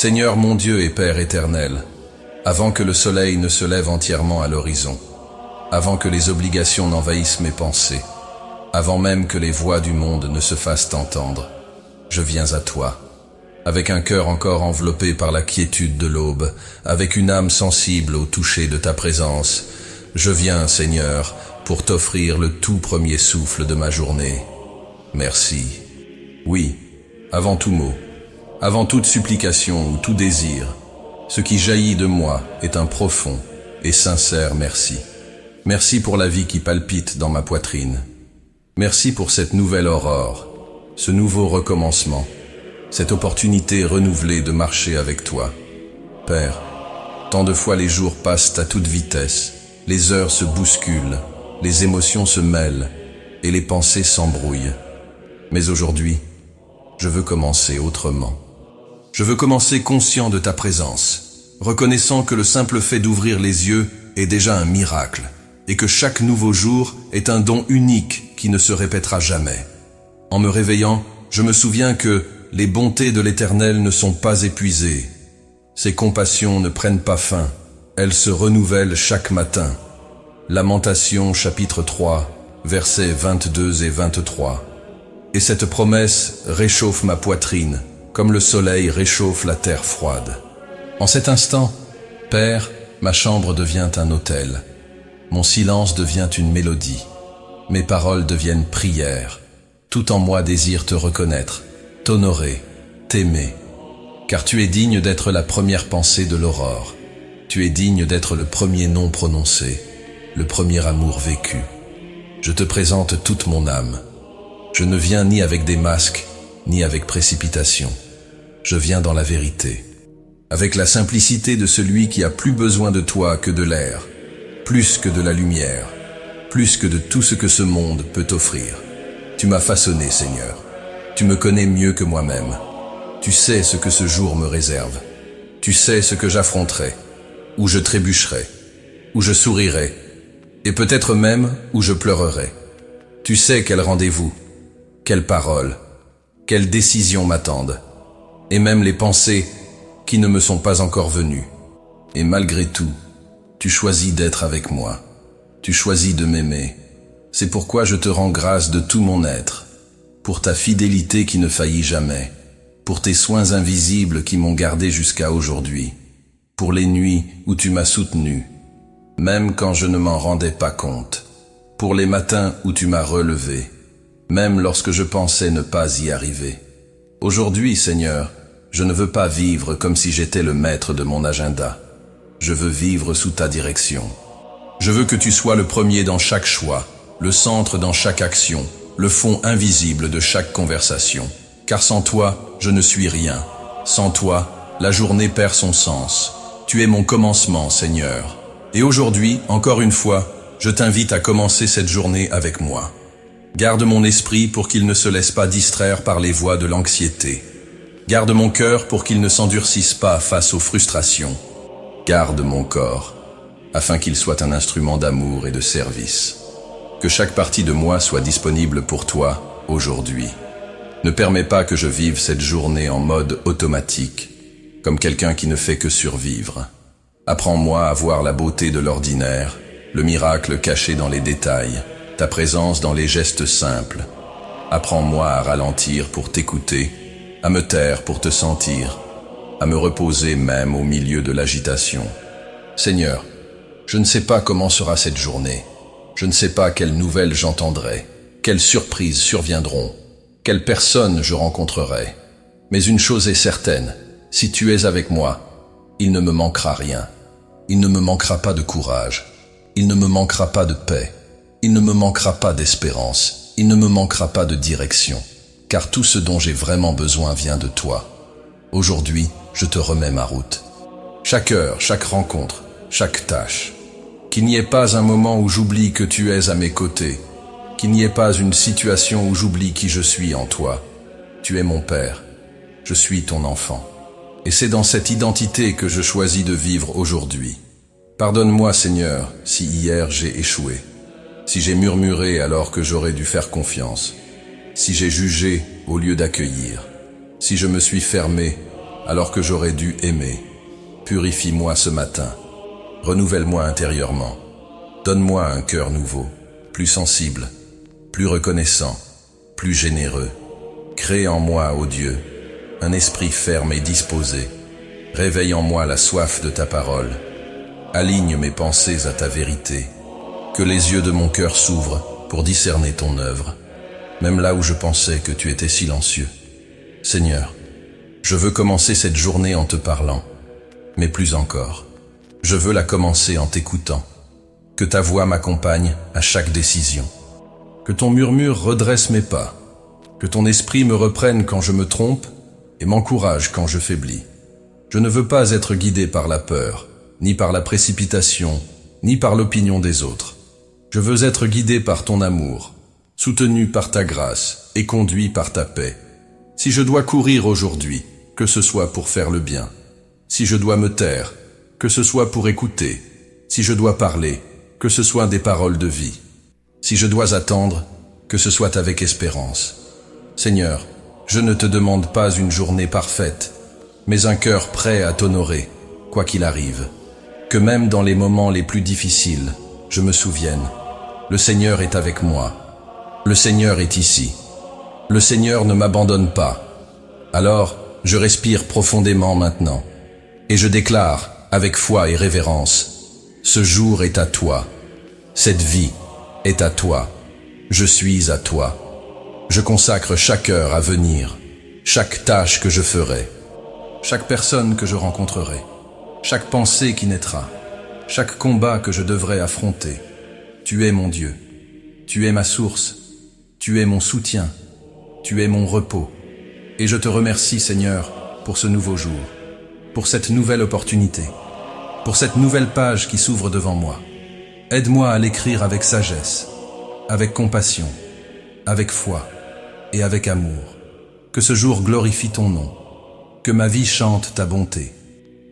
Seigneur mon Dieu et Père éternel, avant que le soleil ne se lève entièrement à l'horizon, avant que les obligations n'envahissent mes pensées, avant même que les voix du monde ne se fassent entendre, je viens à toi, avec un cœur encore enveloppé par la quiétude de l'aube, avec une âme sensible au toucher de ta présence. Je viens, Seigneur, pour t'offrir le tout premier souffle de ma journée. Merci. Oui, avant tout mot, avant toute supplication ou tout désir, ce qui jaillit de moi est un profond et sincère merci. Merci pour la vie qui palpite dans ma poitrine. Merci pour cette nouvelle aurore, ce nouveau recommencement, cette opportunité renouvelée de marcher avec toi. Père, tant de fois les jours passent à toute vitesse, les heures se bousculent, les émotions se mêlent et les pensées s'embrouillent. Mais aujourd'hui, je veux commencer autrement. Je veux commencer conscient de ta présence, reconnaissant que le simple fait d'ouvrir les yeux est déjà un miracle, et que chaque nouveau jour est un don unique qui ne se répétera jamais. En me réveillant, je me souviens que les bontés de l'Éternel ne sont pas épuisées. Ses compassions ne prennent pas fin, elles se renouvellent chaque matin. Lamentation chapitre 3, versets 22 et 23. Et cette promesse réchauffe ma poitrine, comme le soleil réchauffe la terre froide. En cet instant, Père, ma chambre devient un autel. Mon silence devient une mélodie. Mes paroles deviennent prières. Tout en moi désire te reconnaître, t'honorer, t'aimer. Car tu es digne d'être la première pensée de l'aurore. Tu es digne d'être le premier nom prononcé, le premier amour vécu. Je te présente toute mon âme. Je ne viens ni avec des masques, ni avec précipitation. Je viens dans la vérité, avec la simplicité de celui qui a plus besoin de toi que de l'air, plus que de la lumière, plus que de tout ce que ce monde peut offrir. Tu m'as façonné, Seigneur. Tu me connais mieux que moi-même. Tu sais ce que ce jour me réserve. Tu sais ce que j'affronterai, où je trébucherai, où je sourirai, et peut-être même où je pleurerai. Tu sais quel rendez-vous, quelles paroles, quelles décisions m'attendent, et même les pensées qui ne me sont pas encore venues. Et malgré tout, tu choisis d'être avec moi. Tu choisis de m'aimer. C'est pourquoi je te rends grâce de tout mon être, pour ta fidélité qui ne faillit jamais, pour tes soins invisibles qui m'ont gardé jusqu'à aujourd'hui, pour les nuits où tu m'as soutenu, même quand je ne m'en rendais pas compte, pour les matins où tu m'as relevé, même lorsque je pensais ne pas y arriver. Aujourd'hui, Seigneur, je ne veux pas vivre comme si j'étais le maître de mon agenda. Je veux vivre sous ta direction. Je veux que tu sois le premier dans chaque choix, le centre dans chaque action, le fond invisible de chaque conversation. Car sans toi, je ne suis rien. Sans toi, la journée perd son sens. Tu es mon commencement, Seigneur. Et aujourd'hui, encore une fois, je t'invite à commencer cette journée avec moi. Garde mon esprit pour qu'il ne se laisse pas distraire par les voix de l'anxiété. Garde mon cœur pour qu'il ne s'endurcisse pas face aux frustrations. Garde mon corps, afin qu'il soit un instrument d'amour et de service. Que chaque partie de moi soit disponible pour toi, aujourd'hui. Ne permets pas que je vive cette journée en mode automatique, comme quelqu'un qui ne fait que survivre. Apprends-moi à voir la beauté de l'ordinaire, le miracle caché dans les détails, ta présence dans les gestes simples. Apprends-moi à ralentir pour t'écouter, à me taire pour te sentir, à me reposer même au milieu de l'agitation. Seigneur, je ne sais pas comment sera cette journée. Je ne sais pas quelles nouvelles j'entendrai, quelles surprises surviendront, quelles personnes je rencontrerai. Mais une chose est certaine, si tu es avec moi, il ne me manquera rien. Il ne me manquera pas de courage. Il ne me manquera pas de paix. Il ne me manquera pas d'espérance. Il ne me manquera pas de direction. Car tout ce dont j'ai vraiment besoin vient de toi. Aujourd'hui, je te remets ma route. Chaque heure, chaque rencontre, chaque tâche. Qu'il n'y ait pas un moment où j'oublie que tu es à mes côtés. Qu'il n'y ait pas une situation où j'oublie qui je suis en toi. Tu es mon Père. Je suis ton enfant. Et c'est dans cette identité que je choisis de vivre aujourd'hui. Pardonne-moi, Seigneur, si hier j'ai échoué. Si j'ai murmuré alors que j'aurais dû faire confiance. Si j'ai jugé au lieu d'accueillir. Si je me suis fermé alors que j'aurais dû aimer. Purifie-moi ce matin. Renouvelle-moi intérieurement. Donne-moi un cœur nouveau, plus sensible, plus reconnaissant, plus généreux. Crée en moi, ô Dieu, un esprit ferme et disposé. Réveille en moi la soif de ta parole. Aligne mes pensées à ta vérité. Que les yeux de mon cœur s'ouvrent pour discerner ton œuvre, même là où je pensais que tu étais silencieux. Seigneur, je veux commencer cette journée en te parlant, mais plus encore, je veux la commencer en t'écoutant. Que ta voix m'accompagne à chaque décision. Que ton murmure redresse mes pas. Que ton esprit me reprenne quand je me trompe et m'encourage quand je faiblis. Je ne veux pas être guidé par la peur, ni par la précipitation, ni par l'opinion des autres. Je veux être guidé par ton amour, soutenu par ta grâce et conduit par ta paix. Si je dois courir aujourd'hui, que ce soit pour faire le bien. Si je dois me taire, que ce soit pour écouter. Si je dois parler, que ce soit des paroles de vie. Si je dois attendre, que ce soit avec espérance. Seigneur, je ne te demande pas une journée parfaite, mais un cœur prêt à t'honorer, quoi qu'il arrive. Que même dans les moments les plus difficiles, je me souvienne, le Seigneur est avec moi. Le Seigneur est ici. Le Seigneur ne m'abandonne pas. Alors, je respire profondément maintenant, et je déclare, avec foi et révérence, ce jour est à toi. Cette vie est à toi. Je suis à toi. Je consacre chaque heure à venir, chaque tâche que je ferai, chaque personne que je rencontrerai, chaque pensée qui naîtra, chaque combat que je devrai affronter. Tu es mon Dieu. Tu es ma source. Tu es mon soutien. Tu es mon repos. Et je te remercie, Seigneur, pour ce nouveau jour, pour cette nouvelle opportunité, pour cette nouvelle page qui s'ouvre devant moi. Aide-moi à l'écrire avec sagesse, avec compassion, avec foi et avec amour. Que ce jour glorifie ton nom, que ma vie chante ta bonté.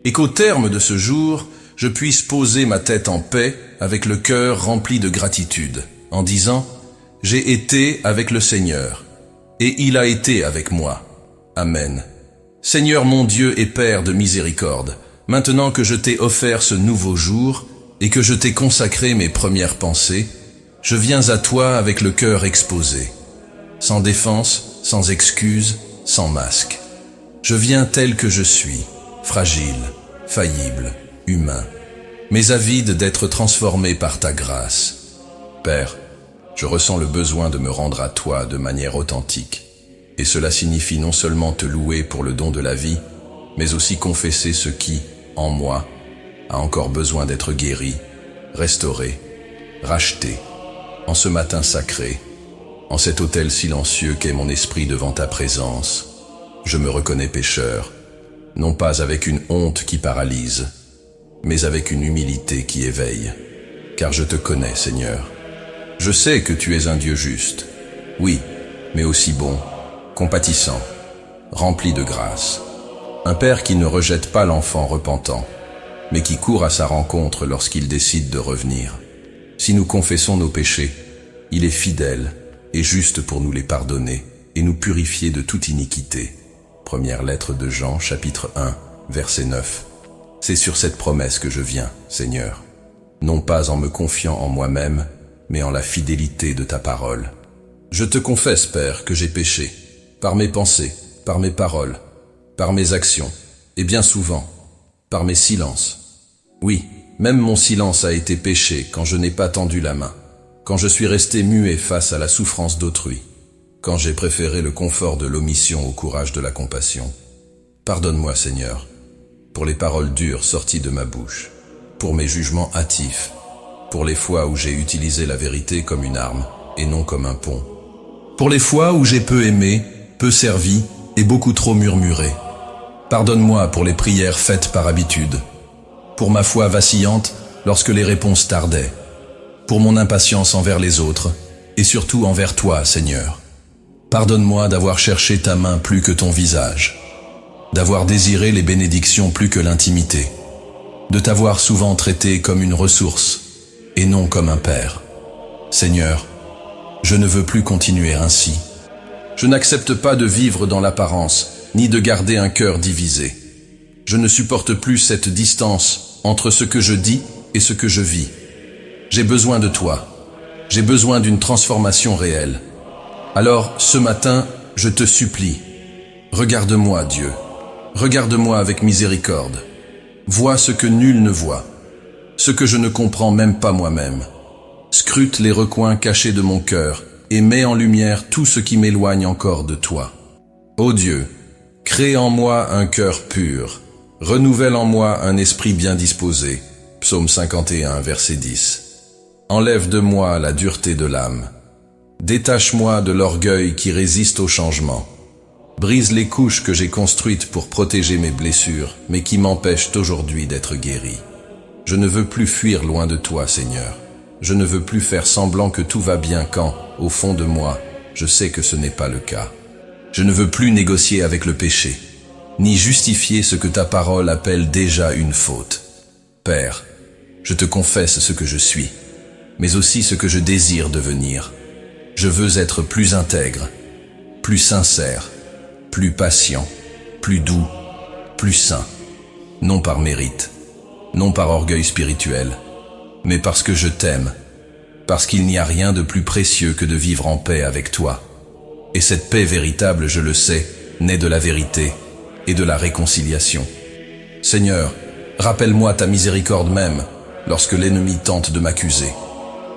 Et qu'au terme de ce jour, je puisse poser ma tête en paix avec le cœur rempli de gratitude, en disant « J'ai été avec le Seigneur, et il a été avec moi. Amen. Seigneur mon Dieu et Père de miséricorde, maintenant que je t'ai offert ce nouveau jour et que je t'ai consacré mes premières pensées, je viens à toi avec le cœur exposé, sans défense, sans excuse, sans masque. Je viens tel que je suis, fragile, faillible, humain, mais avide d'être transformé par ta grâce. Père, je ressens le besoin de me rendre à toi de manière authentique, et cela signifie non seulement te louer pour le don de la vie, mais aussi confesser ce qui, en moi, a encore besoin d'être guéri, restauré, racheté, en ce matin sacré, en cet autel silencieux qu'est mon esprit devant ta présence. Je me reconnais pécheur, non pas avec une honte qui paralyse, mais avec une humilité qui éveille, car je te connais, Seigneur. Je sais que tu es un Dieu juste, oui, mais aussi bon, compatissant, rempli de grâce. Un Père qui ne rejette pas l'enfant repentant, mais qui court à sa rencontre lorsqu'il décide de revenir. Si nous confessons nos péchés, il est fidèle et juste pour nous les pardonner et nous purifier de toute iniquité. Première lettre de Jean, chapitre 1, verset 9. C'est sur cette promesse que je viens, Seigneur, non pas en me confiant en moi-même, mais en la fidélité de ta parole. Je te confesse, Père, que j'ai péché, par mes pensées, par mes paroles, par mes actions, et bien souvent, par mes silences. Oui, même mon silence a été péché quand je n'ai pas tendu la main, quand je suis resté muet face à la souffrance d'autrui, quand j'ai préféré le confort de l'omission au courage de la compassion. Pardonne-moi, Seigneur, pour les paroles dures sorties de ma bouche, pour mes jugements hâtifs, pour les fois où j'ai utilisé la vérité comme une arme et non comme un pont, pour les fois où j'ai peu aimé, peu servi et beaucoup trop murmuré. Pardonne-moi pour les prières faites par habitude, pour ma foi vacillante lorsque les réponses tardaient, pour mon impatience envers les autres et surtout envers toi, Seigneur. Pardonne-moi d'avoir cherché ta main plus que ton visage, d'avoir désiré les bénédictions plus que l'intimité, de t'avoir souvent traité comme une ressource et non comme un père. Seigneur, je ne veux plus continuer ainsi. Je n'accepte pas de vivre dans l'apparence, ni de garder un cœur divisé. Je ne supporte plus cette distance entre ce que je dis et ce que je vis. J'ai besoin de toi. J'ai besoin d'une transformation réelle. Alors, ce matin, je te supplie, regarde-moi, Dieu. Regarde-moi avec miséricorde. Vois ce que nul ne voit, ce que je ne comprends même pas moi-même. Scrute les recoins cachés de mon cœur et mets en lumière tout ce qui m'éloigne encore de toi. Ô Dieu, crée en moi un cœur pur, renouvelle en moi un esprit bien disposé. Psaume 51, verset 10. Enlève de moi la dureté de l'âme. Détache-moi de l'orgueil qui résiste au changement. Brise les couches que j'ai construites pour protéger mes blessures, mais qui m'empêchent aujourd'hui d'être guéri. Je ne veux plus fuir loin de toi, Seigneur. Je ne veux plus faire semblant que tout va bien quand, au fond de moi, je sais que ce n'est pas le cas. Je ne veux plus négocier avec le péché, ni justifier ce que ta parole appelle déjà une faute. Père, je te confesse ce que je suis, mais aussi ce que je désire devenir. Je veux être plus intègre, plus sincère, plus patient, plus doux, plus saint, non par mérite, non par orgueil spirituel, mais parce que je t'aime, parce qu'il n'y a rien de plus précieux que de vivre en paix avec toi. Et cette paix véritable, je le sais, naît de la vérité et de la réconciliation. Seigneur, rappelle-moi ta miséricorde même lorsque l'ennemi tente de m'accuser.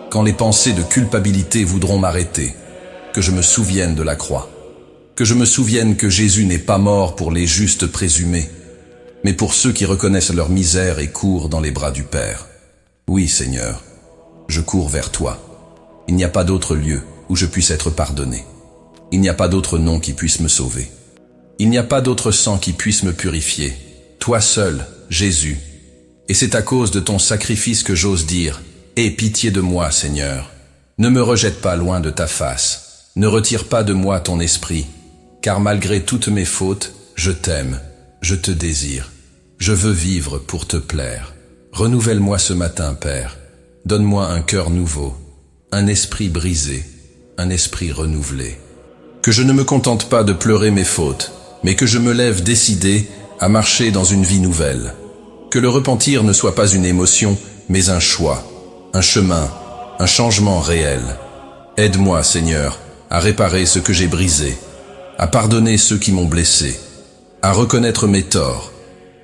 Quand les pensées de culpabilité voudront m'arrêter, que je me souvienne de la croix, que je me souvienne que Jésus n'est pas mort pour les justes présumés, mais pour ceux qui reconnaissent leur misère et courent dans les bras du Père. Oui, Seigneur, je cours vers toi. Il n'y a pas d'autre lieu où je puisse être pardonné. Il n'y a pas d'autre nom qui puisse me sauver. Il n'y a pas d'autre sang qui puisse me purifier. Toi seul, Jésus. Et c'est à cause de ton sacrifice que j'ose dire, « Aie pitié de moi, Seigneur. Ne me rejette pas loin de ta face. Ne retire pas de moi ton esprit. Car malgré toutes mes fautes, je t'aime, je te désire. Je veux vivre pour te plaire. Renouvelle-moi ce matin, Père. Donne-moi un cœur nouveau, un esprit brisé, un esprit renouvelé. Que je ne me contente pas de pleurer mes fautes, mais que je me lève décidé à marcher dans une vie nouvelle. Que le repentir ne soit pas une émotion, mais un choix, un chemin, un changement réel. Aide-moi, Seigneur, à réparer ce que j'ai brisé, à pardonner ceux qui m'ont blessé, à reconnaître mes torts,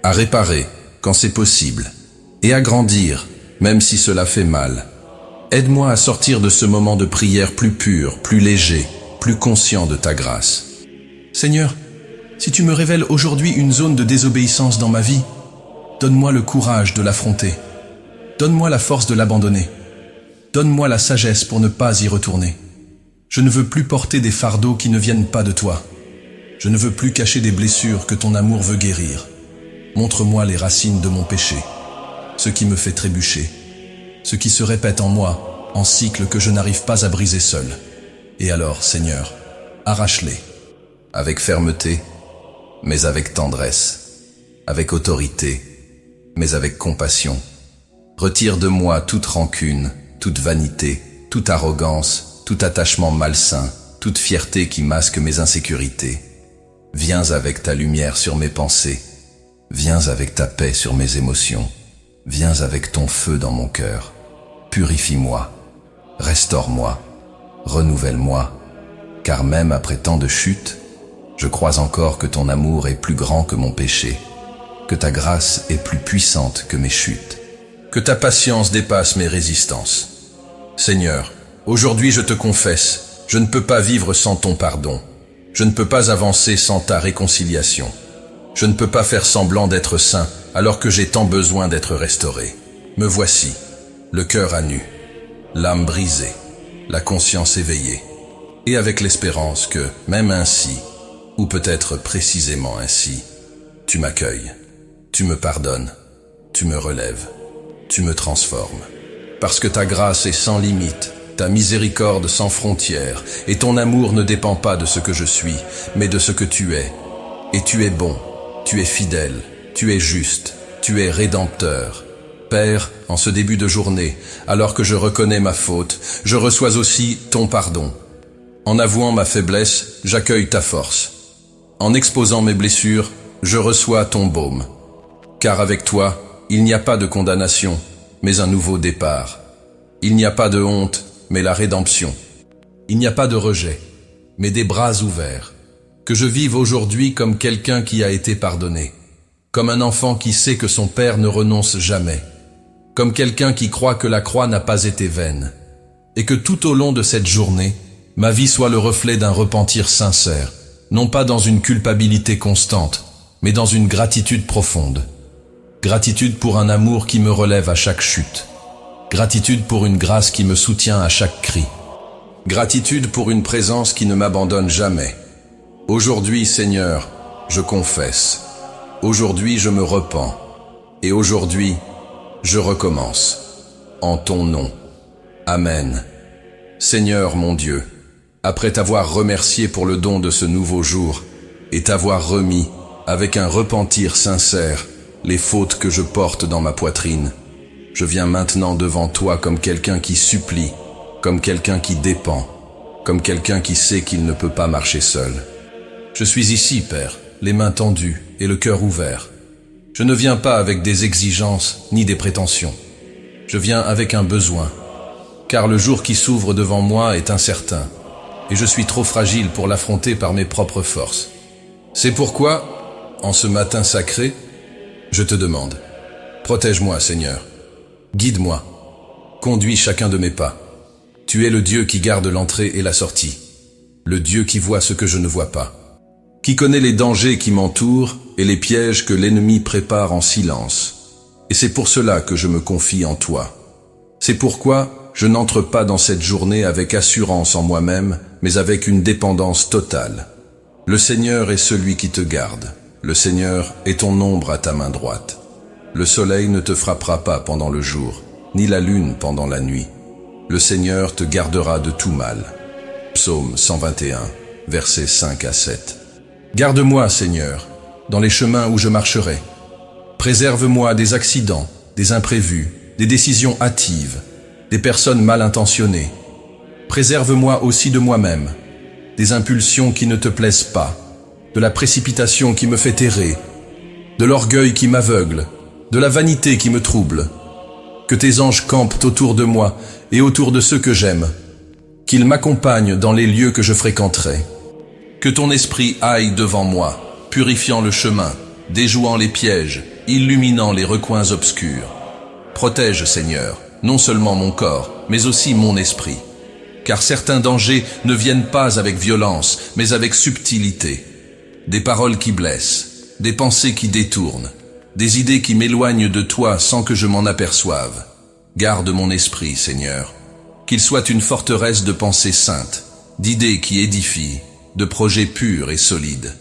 à réparer quand c'est possible, et à grandir, même si cela fait mal. Aide-moi à sortir de ce moment de prière plus pur, plus léger, plus conscient de ta grâce. Seigneur, si tu me révèles aujourd'hui une zone de désobéissance dans ma vie, donne-moi le courage de l'affronter. Donne-moi la force de l'abandonner. Donne-moi la sagesse pour ne pas y retourner. Je ne veux plus porter des fardeaux qui ne viennent pas de toi. Je ne veux plus cacher des blessures que ton amour veut guérir. Montre-moi les racines de mon péché, ce qui me fait trébucher, ce qui se répète en moi, en cycle que je n'arrive pas à briser seul. Et alors, Seigneur, arrache-les, avec fermeté, mais avec tendresse, avec autorité, mais avec compassion. Retire de moi toute rancune, toute vanité, toute arrogance, tout attachement malsain, toute fierté qui masque mes insécurités. Viens avec ta lumière sur mes pensées, viens avec ta paix sur mes émotions, viens avec ton feu dans mon cœur. Purifie-moi, restaure-moi, renouvelle-moi, car même après tant de chutes, je crois encore que ton amour est plus grand que mon péché, que ta grâce est plus puissante que mes chutes, que ta patience dépasse mes résistances. Seigneur, aujourd'hui je te confesse, je ne peux pas vivre sans ton pardon. Je ne peux pas avancer sans ta réconciliation. Je ne peux pas faire semblant d'être saint alors que j'ai tant besoin d'être restauré. Me voici, le cœur à nu, l'âme brisée, la conscience éveillée, et avec l'espérance que, même ainsi, ou peut-être précisément ainsi, tu m'accueilles, tu me pardonnes, tu me relèves, tu me transformes. Parce que ta grâce est sans limite, ta miséricorde sans frontières, et ton amour ne dépend pas de ce que je suis, mais de ce que tu es. Et tu es bon, tu es fidèle, tu es juste, tu es rédempteur. Père, en ce début de journée, alors que je reconnais ma faute, je reçois aussi ton pardon. En avouant ma faiblesse, j'accueille ta force. En exposant mes blessures, je reçois ton baume. Car avec toi, il n'y a pas de condamnation, mais un nouveau départ. Il n'y a pas de honte, mais la rédemption. Il n'y a pas de rejet, mais des bras ouverts. Que je vive aujourd'hui comme quelqu'un qui a été pardonné, comme un enfant qui sait que son père ne renonce jamais, comme quelqu'un qui croit que la croix n'a pas été vaine, et que tout au long de cette journée, ma vie soit le reflet d'un repentir sincère, non pas dans une culpabilité constante, mais dans une gratitude profonde. Gratitude pour un amour qui me relève à chaque chute. Gratitude pour une grâce qui me soutient à chaque cri. Gratitude pour une présence qui ne m'abandonne jamais. Aujourd'hui, Seigneur, je confesse. Aujourd'hui, je me repens. Et aujourd'hui, je recommence. En ton nom. Amen. Seigneur mon Dieu, après t'avoir remercié pour le don de ce nouveau jour et t'avoir remis, avec un repentir sincère, les fautes que je porte dans ma poitrine, je viens maintenant devant toi comme quelqu'un qui supplie, comme quelqu'un qui dépend, comme quelqu'un qui sait qu'il ne peut pas marcher seul. Je suis ici, Père, les mains tendues et le cœur ouvert. Je ne viens pas avec des exigences ni des prétentions. Je viens avec un besoin, car le jour qui s'ouvre devant moi est incertain, et je suis trop fragile pour l'affronter par mes propres forces. C'est pourquoi, en ce matin sacré, je te demande, protège-moi, Seigneur, guide-moi, conduis chacun de mes pas. Tu es le Dieu qui garde l'entrée et la sortie, le Dieu qui voit ce que je ne vois pas, qui connaît les dangers qui m'entourent et les pièges que l'ennemi prépare en silence. Et c'est pour cela que je me confie en toi. C'est pourquoi je n'entre pas dans cette journée avec assurance en moi-même, mais avec une dépendance totale. Le Seigneur est celui qui te garde. Le Seigneur est ton ombre à ta main droite. Le soleil ne te frappera pas pendant le jour, ni la lune pendant la nuit. Le Seigneur te gardera de tout mal. Psaume 121, versets 5 à 7. Garde-moi, Seigneur, dans les chemins où je marcherai. Préserve-moi des accidents, des imprévus, des décisions hâtives, des personnes mal intentionnées. Préserve-moi aussi de moi-même, des impulsions qui ne te plaisent pas, de la précipitation qui me fait errer, de l'orgueil qui m'aveugle, de la vanité qui me trouble. Que tes anges campent autour de moi et autour de ceux que j'aime, qu'ils m'accompagnent dans les lieux que je fréquenterai. Que ton esprit aille devant moi, purifiant le chemin, déjouant les pièges, illuminant les recoins obscurs. Protège, Seigneur, non seulement mon corps, mais aussi mon esprit. Car certains dangers ne viennent pas avec violence, mais avec subtilité. Des paroles qui blessent, des pensées qui détournent, des idées qui m'éloignent de toi sans que je m'en aperçoive. Garde mon esprit, Seigneur, qu'il soit une forteresse de pensées saintes, d'idées qui édifient, de projets purs et solides.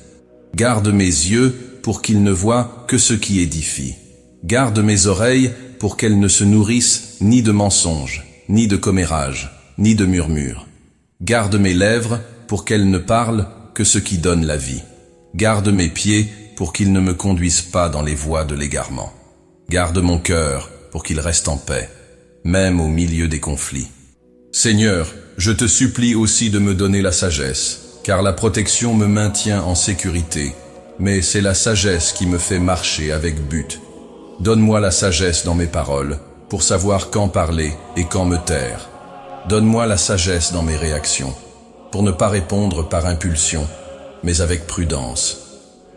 Garde mes yeux pour qu'ils ne voient que ce qui édifie. Garde mes oreilles pour qu'elles ne se nourrissent ni de mensonges, ni de commérages, ni de murmures. Garde mes lèvres pour qu'elles ne parlent que ce qui donne la vie. Garde mes pieds pour qu'ils ne me conduisent pas dans les voies de l'égarement. Garde mon cœur pour qu'il reste en paix, même au milieu des conflits. Seigneur, je te supplie aussi de me donner la sagesse, car la protection me maintient en sécurité, mais c'est la sagesse qui me fait marcher avec but. Donne-moi la sagesse dans mes paroles, pour savoir quand parler et quand me taire. Donne-moi la sagesse dans mes réactions, pour ne pas répondre par impulsion, mais avec prudence.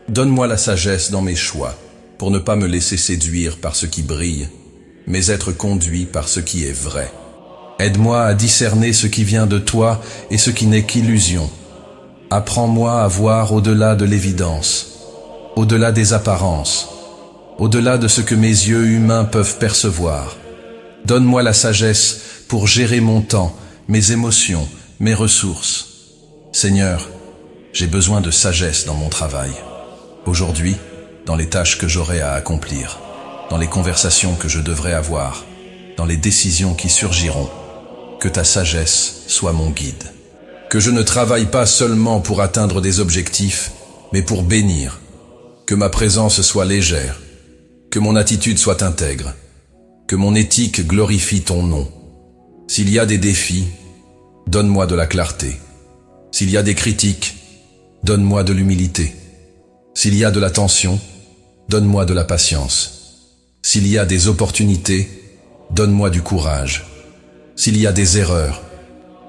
Donne-moi la sagesse dans mes choix, pour ne pas me laisser séduire par ce qui brille, mais être conduit par ce qui est vrai. Aide-moi à discerner ce qui vient de toi et ce qui n'est qu'illusion. Apprends-moi à voir au-delà de l'évidence, au-delà des apparences, au-delà de ce que mes yeux humains peuvent percevoir. Donne-moi la sagesse pour gérer mon temps, mes émotions, mes ressources. Seigneur, j'ai besoin de sagesse dans mon travail. Aujourd'hui, dans les tâches que j'aurai à accomplir, dans les conversations que je devrai avoir, dans les décisions qui surgiront, que ta sagesse soit mon guide. Que je ne travaille pas seulement pour atteindre des objectifs, mais pour bénir. Que ma présence soit légère, que mon attitude soit intègre, que mon éthique glorifie ton nom. S'il y a des défis, donne-moi de la clarté. S'il y a des critiques, donne-moi de l'humilité. S'il y a de la tension, donne-moi de la patience. S'il y a des opportunités, donne-moi du courage. S'il y a des erreurs,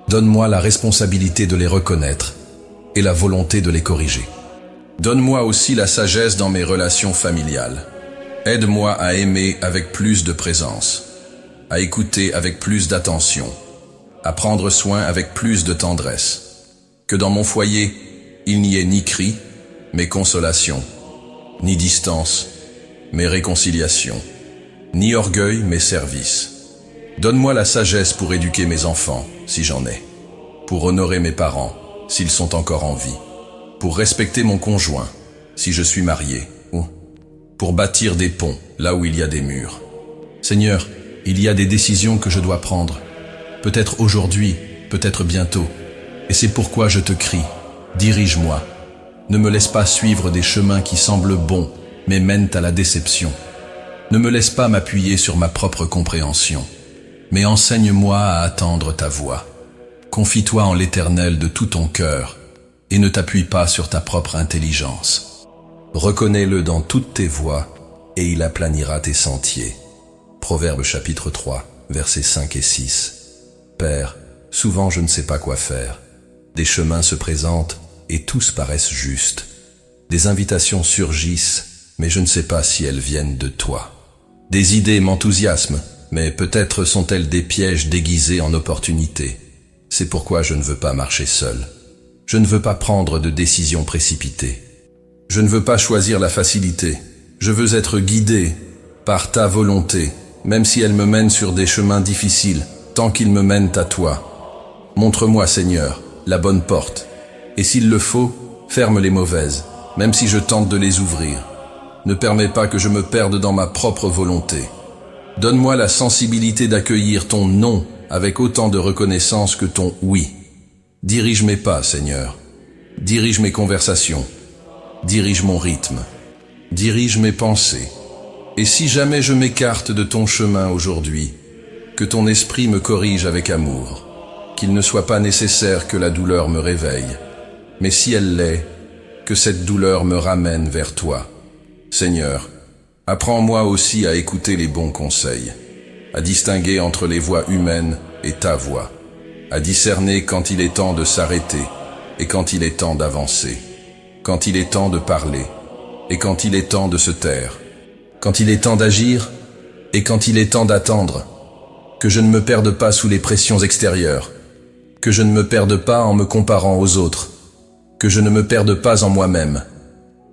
donne-moi la responsabilité de les reconnaître et la volonté de les corriger. Donne-moi aussi la sagesse dans mes relations familiales. Aide-moi à aimer avec plus de présence, à écouter avec plus d'attention, à prendre soin avec plus de tendresse. Que dans mon foyer, il n'y ait ni cri, mais consolation, ni distance, mais réconciliation, ni orgueil, mais service. Donne-moi la sagesse pour éduquer mes enfants, si j'en ai, pour honorer mes parents, s'ils sont encore en vie, pour respecter mon conjoint, si je suis marié, ou pour bâtir des ponts là où il y a des murs. Seigneur, il y a des décisions que je dois prendre, peut-être aujourd'hui, peut-être bientôt, et c'est pourquoi je te crie, dirige-moi. Ne me laisse pas suivre des chemins qui semblent bons, mais mènent à la déception. Ne me laisse pas m'appuyer sur ma propre compréhension, mais enseigne-moi à attendre ta voix. Confie-toi en l'Éternel de tout ton cœur, et ne t'appuie pas sur ta propre intelligence. Reconnais-le dans toutes tes voies, et il aplanira tes sentiers. Proverbe chapitre 3, versets 5 et 6. Père, souvent je ne sais pas quoi faire. Des chemins se présentent, et tous paraissent justes. Des invitations surgissent, mais je ne sais pas si elles viennent de toi. Des idées m'enthousiasment, mais peut-être sont-elles des pièges déguisés en opportunités. C'est pourquoi je ne veux pas marcher seul. Je ne veux pas prendre de décisions précipitées. Je ne veux pas choisir la facilité. Je veux être guidé par ta volonté, même si elle me mène sur des chemins difficiles, tant qu'ils me mènent à toi. Montre-moi, Seigneur, la bonne porte, et s'il le faut, ferme les mauvaises, même si je tente de les ouvrir. Ne permets pas que je me perde dans ma propre volonté. Donne-moi la sensibilité d'accueillir ton non avec autant de reconnaissance que ton oui. Dirige mes pas, Seigneur. Dirige mes conversations. Dirige mon rythme. Dirige mes pensées. Et si jamais je m'écarte de ton chemin aujourd'hui, que ton esprit me corrige avec amour. Qu'il ne soit pas nécessaire que la douleur me réveille, mais si elle l'est, que cette douleur me ramène vers toi. Seigneur, apprends-moi aussi à écouter les bons conseils, à distinguer entre les voix humaines et ta voix, à discerner quand il est temps de s'arrêter et quand il est temps d'avancer, quand il est temps de parler et quand il est temps de se taire, quand il est temps d'agir et quand il est temps d'attendre, que je ne me perde pas sous les pressions extérieures, que je ne me perde pas en me comparant aux autres, que je ne me perde pas en moi-même.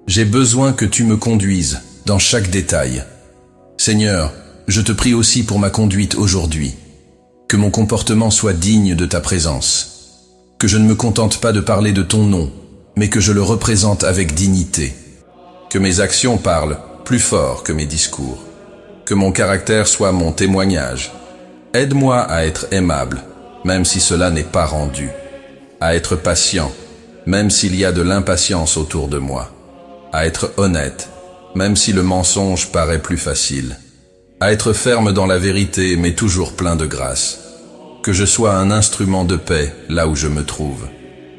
J'ai besoin que tu me conduises dans chaque détail. Seigneur, je te prie aussi pour ma conduite aujourd'hui, que mon comportement soit digne de ta présence, que je ne me contente pas de parler de ton nom, mais que je le représente avec dignité, que mes actions parlent plus fort que mes discours, que mon caractère soit mon témoignage. Aide-moi à être aimable, même si cela n'est pas rendu, à être patient, même s'il y a de l'impatience autour de moi, à être honnête, même si le mensonge paraît plus facile, à être ferme dans la vérité mais toujours plein de grâce, que je sois un instrument de paix là où je me trouve,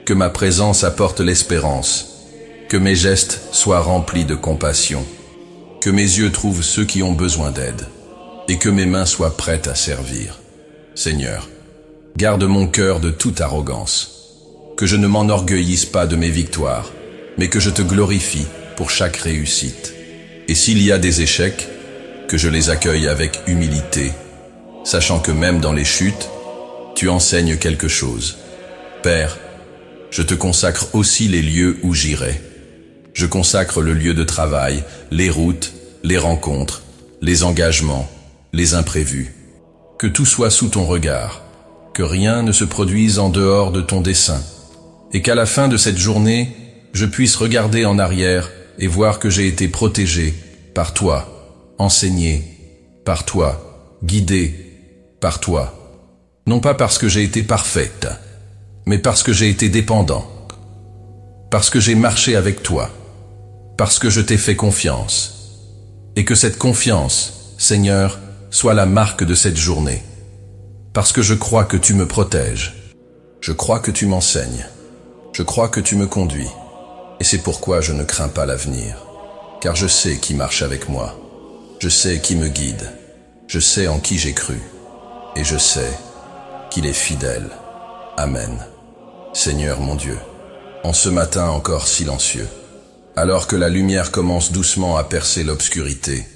que ma présence apporte l'espérance, que mes gestes soient remplis de compassion, que mes yeux trouvent ceux qui ont besoin d'aide, et que mes mains soient prêtes à servir. Seigneur, garde mon cœur de toute arrogance, que je ne m'enorgueillisse pas de mes victoires, mais que je te glorifie pour chaque réussite. Et s'il y a des échecs, que je les accueille avec humilité, sachant que même dans les chutes, tu enseignes quelque chose. Père, je te consacre aussi les lieux où j'irai. Je consacre le lieu de travail, les routes, les rencontres, les engagements, les imprévus. Que tout soit sous ton regard, que rien ne se produise en dehors de ton dessein, et qu'à la fin de cette journée, je puisse regarder en arrière et voir que j'ai été protégé par toi, enseigné par toi, guidé par toi. Non pas parce que j'ai été parfaite, mais parce que j'ai été dépendant, parce que j'ai marché avec toi, parce que je t'ai fait confiance, et que cette confiance, Seigneur, soit la marque de cette journée, parce que je crois que tu me protèges, je crois que tu m'enseignes, je crois que tu me conduis, et c'est pourquoi je ne crains pas l'avenir, car je sais qui marche avec moi. Je sais qui me guide, je sais en qui j'ai cru, et je sais qu'il est fidèle. Amen. Seigneur mon Dieu, en ce matin encore silencieux, alors que la lumière commence doucement à percer l'obscurité,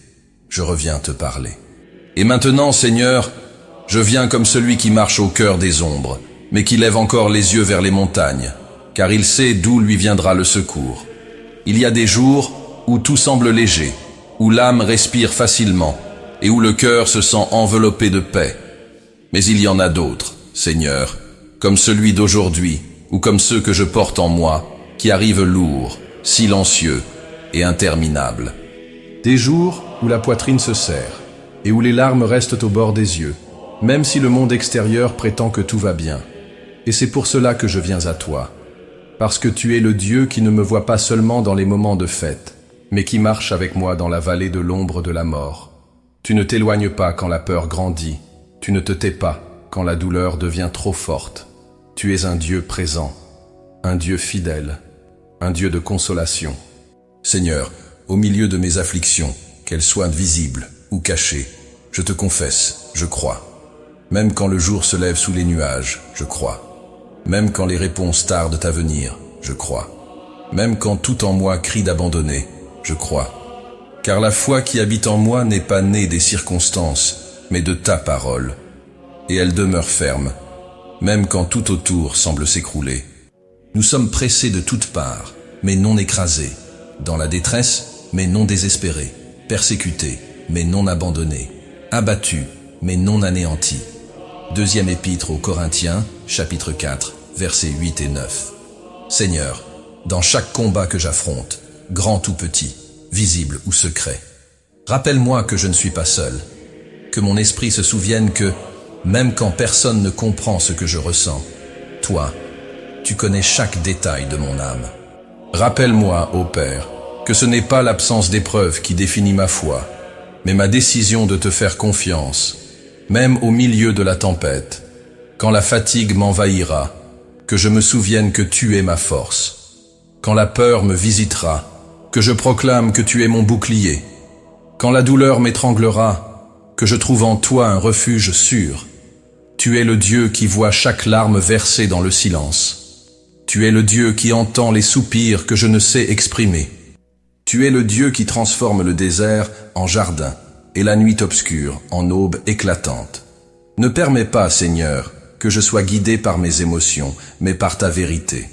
je reviens te parler. Et maintenant, Seigneur, je viens comme celui qui marche au cœur des ombres, mais qui lève encore les yeux vers les montagnes, car il sait d'où lui viendra le secours. Il y a des jours où tout semble léger, où l'âme respire facilement, et où le cœur se sent enveloppé de paix. Mais il y en a d'autres, Seigneur, comme celui d'aujourd'hui, ou comme ceux que je porte en moi, qui arrivent lourds, silencieux et interminables. Des jours où la poitrine se serre, et où les larmes restent au bord des yeux, même si le monde extérieur prétend que tout va bien. Et c'est pour cela que je viens à toi, parce que tu es le Dieu qui ne me voit pas seulement dans les moments de fête, mais qui marche avec moi dans la vallée de l'ombre de la mort. Tu ne t'éloignes pas quand la peur grandit, tu ne te tais pas quand la douleur devient trop forte. Tu es un Dieu présent, un Dieu fidèle, un Dieu de consolation. Seigneur, au milieu de mes afflictions, qu'elles soient visibles ou cachées, je te confesse, je crois. Même quand le jour se lève sous les nuages, je crois. Même quand les réponses tardent à venir, je crois. Même quand tout en moi crie d'abandonner, je crois. Car la foi qui habite en moi n'est pas née des circonstances, mais de ta parole. Et elle demeure ferme, même quand tout autour semble s'écrouler. Nous sommes pressés de toutes parts, mais non écrasés. Dans la détresse, mais non désespérés. Persécutés, mais non abandonnés. Abattus, mais non anéantis. Deuxième épître aux Corinthiens, chapitre 4, versets 8 et 9. Seigneur, dans chaque combat que j'affronte, grand ou petit, visible ou secret, rappelle-moi que je ne suis pas seul, que mon esprit se souvienne que, même quand personne ne comprend ce que je ressens, toi, tu connais chaque détail de mon âme. Rappelle-moi, ô Père, que ce n'est pas l'absence d'épreuve qui définit ma foi, mais ma décision de te faire confiance, même au milieu de la tempête, quand la fatigue m'envahira, que je me souvienne que tu es ma force, quand la peur me visitera, que je proclame que tu es mon bouclier, quand la douleur m'étranglera, que je trouve en toi un refuge sûr. Tu es le Dieu qui voit chaque larme versée dans le silence. Tu es le Dieu qui entend les soupirs que je ne sais exprimer. Tu es le Dieu qui transforme le désert en jardin et la nuit obscure en aube éclatante. Ne permets pas, Seigneur, que je sois guidé par mes émotions, mais par ta vérité.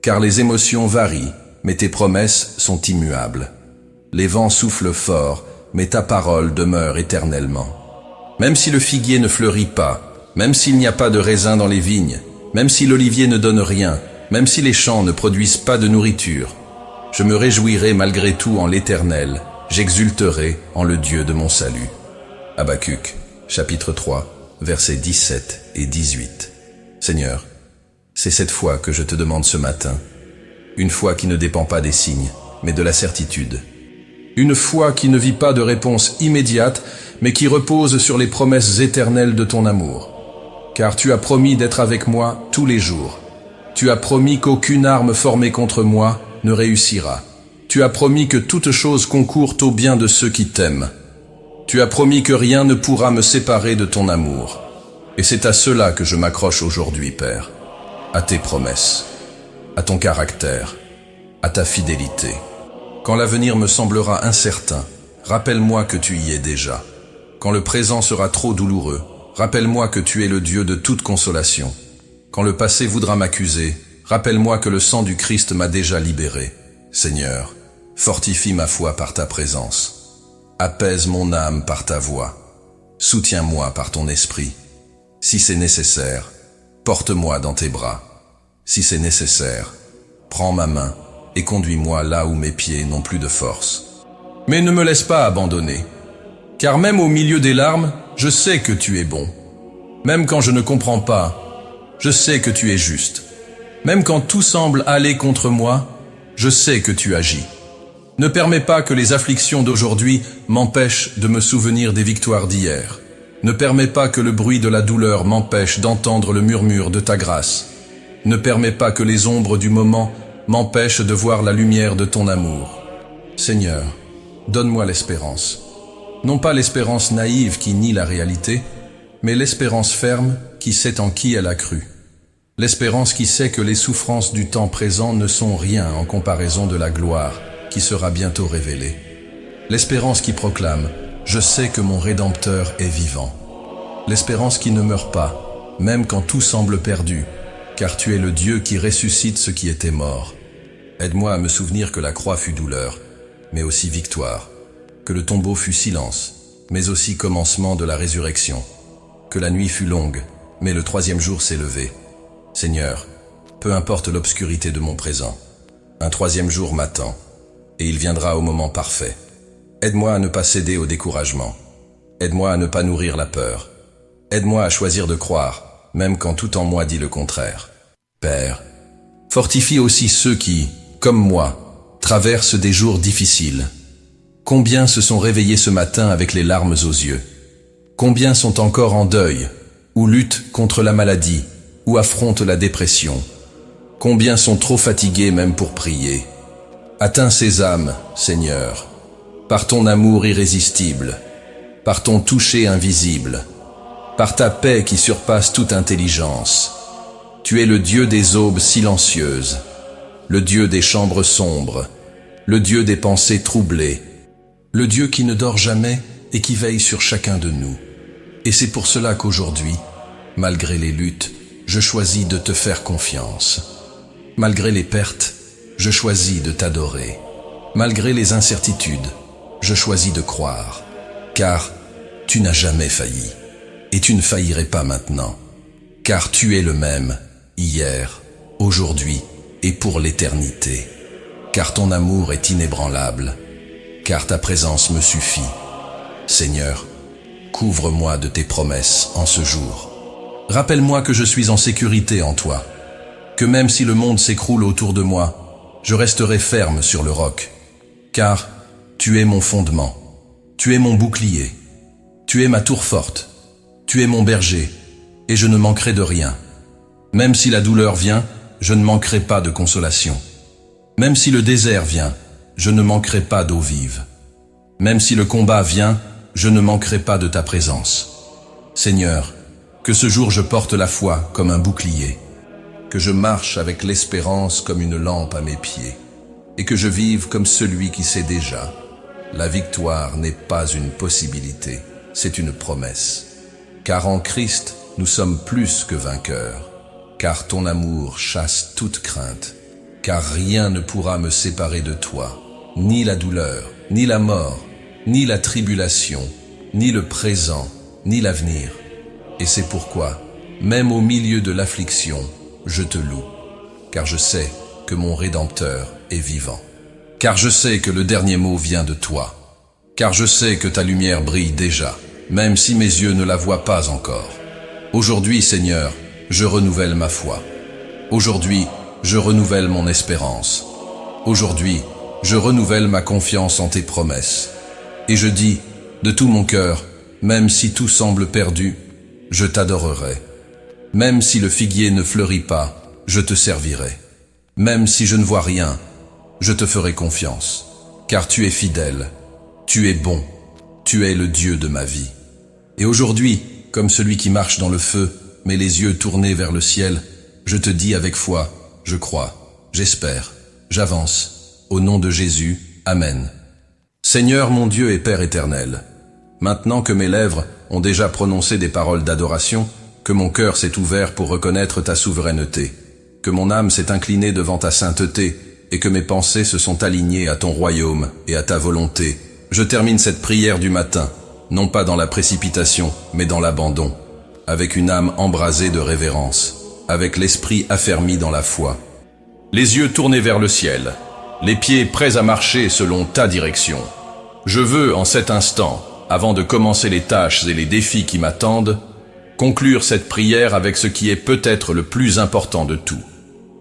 Car les émotions varient, mais tes promesses sont immuables. Les vents soufflent fort, mais ta parole demeure éternellement. Même si le figuier ne fleurit pas, même s'il n'y a pas de raisin dans les vignes, même si l'olivier ne donne rien, même si les champs ne produisent pas de nourriture, je me réjouirai malgré tout en l'Éternel, j'exulterai en le Dieu de mon salut. Habacuc, chapitre 3, versets 17 et 18. Seigneur, c'est cette foi que je te demande ce matin, une foi qui ne dépend pas des signes, mais de la certitude. Une foi qui ne vit pas de réponse immédiate, mais qui repose sur les promesses éternelles de ton amour. Car tu as promis d'être avec moi tous les jours. Tu as promis qu'aucune arme formée contre moi ne réussira. Tu as promis que toute chose concourt au bien de ceux qui t'aiment. Tu as promis que rien ne pourra me séparer de ton amour. Et c'est à cela que je m'accroche aujourd'hui, Père. À tes promesses, à ton caractère, à ta fidélité. Quand l'avenir me semblera incertain, rappelle-moi que tu y es déjà. Quand le présent sera trop douloureux, rappelle-moi que tu es le Dieu de toute consolation. Quand le passé voudra m'accuser, rappelle-moi que le sang du Christ m'a déjà libéré. Seigneur, fortifie ma foi par ta présence. Apaise mon âme par ta voix. Soutiens-moi par ton esprit. Si c'est nécessaire, porte-moi dans tes bras. Si c'est nécessaire, prends ma main et conduis-moi là où mes pieds n'ont plus de force. Mais ne me laisse pas abandonner, car même au milieu des larmes, je sais que tu es bon. Même quand je ne comprends pas, je sais que tu es juste. Même quand tout semble aller contre moi, je sais que tu agis. Ne permets pas que les afflictions d'aujourd'hui m'empêchent de me souvenir des victoires d'hier. Ne permets pas que le bruit de la douleur m'empêche d'entendre le murmure de ta grâce. Ne permets pas que les ombres du moment m'empêchent de voir la lumière de ton amour. Seigneur, donne-moi l'espérance. Non pas l'espérance naïve qui nie la réalité, mais l'espérance ferme qui sait en qui elle a cru. L'espérance qui sait que les souffrances du temps présent ne sont rien en comparaison de la gloire qui sera bientôt révélée. L'espérance qui proclame « Je sais que mon Rédempteur est vivant ». L'espérance qui ne meurt pas, même quand tout semble perdu, car tu es le Dieu qui ressuscite ce qui était mort. Aide-moi à me souvenir que la croix fut douleur, mais aussi victoire, que le tombeau fut silence, mais aussi commencement de la résurrection, que la nuit fut longue, mais le troisième jour s'est levé. Seigneur, peu importe l'obscurité de mon présent, un troisième jour m'attend, et il viendra au moment parfait. Aide-moi à ne pas céder au découragement. Aide-moi à ne pas nourrir la peur. Aide-moi à choisir de croire, même quand tout en moi dit le contraire. Père, fortifie aussi ceux qui, comme moi, traversent des jours difficiles. Combien se sont réveillés ce matin avec les larmes aux yeux? Combien sont encore en deuil, ou luttent contre la maladie, ou affrontent la dépression? Combien sont trop fatigués même pour prier? Atteins ces âmes, Seigneur, par ton amour irrésistible, par ton toucher invisible, par ta paix qui surpasse toute intelligence. Tu es le Dieu des aubes silencieuses, le Dieu des chambres sombres, le Dieu des pensées troublées, le Dieu qui ne dort jamais et qui veille sur chacun de nous. Et c'est pour cela qu'aujourd'hui, malgré les luttes, je choisis de te faire confiance. Malgré les pertes, je choisis de t'adorer. Malgré les incertitudes, je choisis de croire. Car tu n'as jamais failli. Et tu ne faillirais pas maintenant. Car tu es le même, hier, aujourd'hui et pour l'éternité. Car ton amour est inébranlable. Car ta présence me suffit. Seigneur, couvre-moi de tes promesses en ce jour. Rappelle-moi que je suis en sécurité en toi, que même si le monde s'écroule autour de moi, je resterai ferme sur le roc, car tu es mon fondement, tu es mon bouclier, tu es ma tour forte, tu es mon berger, et je ne manquerai de rien. Même si la douleur vient, je ne manquerai pas de consolation. Même si le désert vient, je ne manquerai pas d'eau vive. Même si le combat vient, je ne manquerai pas de ta présence. Seigneur, que ce jour je porte la foi comme un bouclier, que je marche avec l'espérance comme une lampe à mes pieds, et que je vive comme celui qui sait déjà. La victoire n'est pas une possibilité, c'est une promesse. Car en Christ, nous sommes plus que vainqueurs, car ton amour chasse toute crainte, car rien ne pourra me séparer de toi, ni la douleur, ni la mort, ni la tribulation, ni le présent, ni l'avenir. Et c'est pourquoi, même au milieu de l'affliction, je te loue, car je sais que mon Rédempteur est vivant. Car je sais que le dernier mot vient de toi. Car je sais que ta lumière brille déjà, même si mes yeux ne la voient pas encore. Aujourd'hui, Seigneur, je renouvelle ma foi. Aujourd'hui, je renouvelle mon espérance. Aujourd'hui, je renouvelle ma confiance en tes promesses. Et je dis, de tout mon cœur, même si tout semble perdu, je t'adorerai. Même si le figuier ne fleurit pas, je te servirai. Même si je ne vois rien, je te ferai confiance. Car tu es fidèle, tu es bon, tu es le Dieu de ma vie. Et aujourd'hui, comme celui qui marche dans le feu, mais les yeux tournés vers le ciel, je te dis avec foi, je crois, j'espère, j'avance. Au nom de Jésus, Amen. Seigneur mon Dieu et Père éternel, maintenant que mes lèvres ont déjà prononcé des paroles d'adoration, que mon cœur s'est ouvert pour reconnaître ta souveraineté, que mon âme s'est inclinée devant ta sainteté, et que mes pensées se sont alignées à ton royaume et à ta volonté, je termine cette prière du matin, non pas dans la précipitation, mais dans l'abandon, avec une âme embrasée de révérence, avec l'esprit affermi dans la foi. Les yeux tournés vers le ciel, les pieds prêts à marcher selon ta direction. Je veux, en cet instant, avant de commencer les tâches et les défis qui m'attendent, conclure cette prière avec ce qui est peut-être le plus important de tout.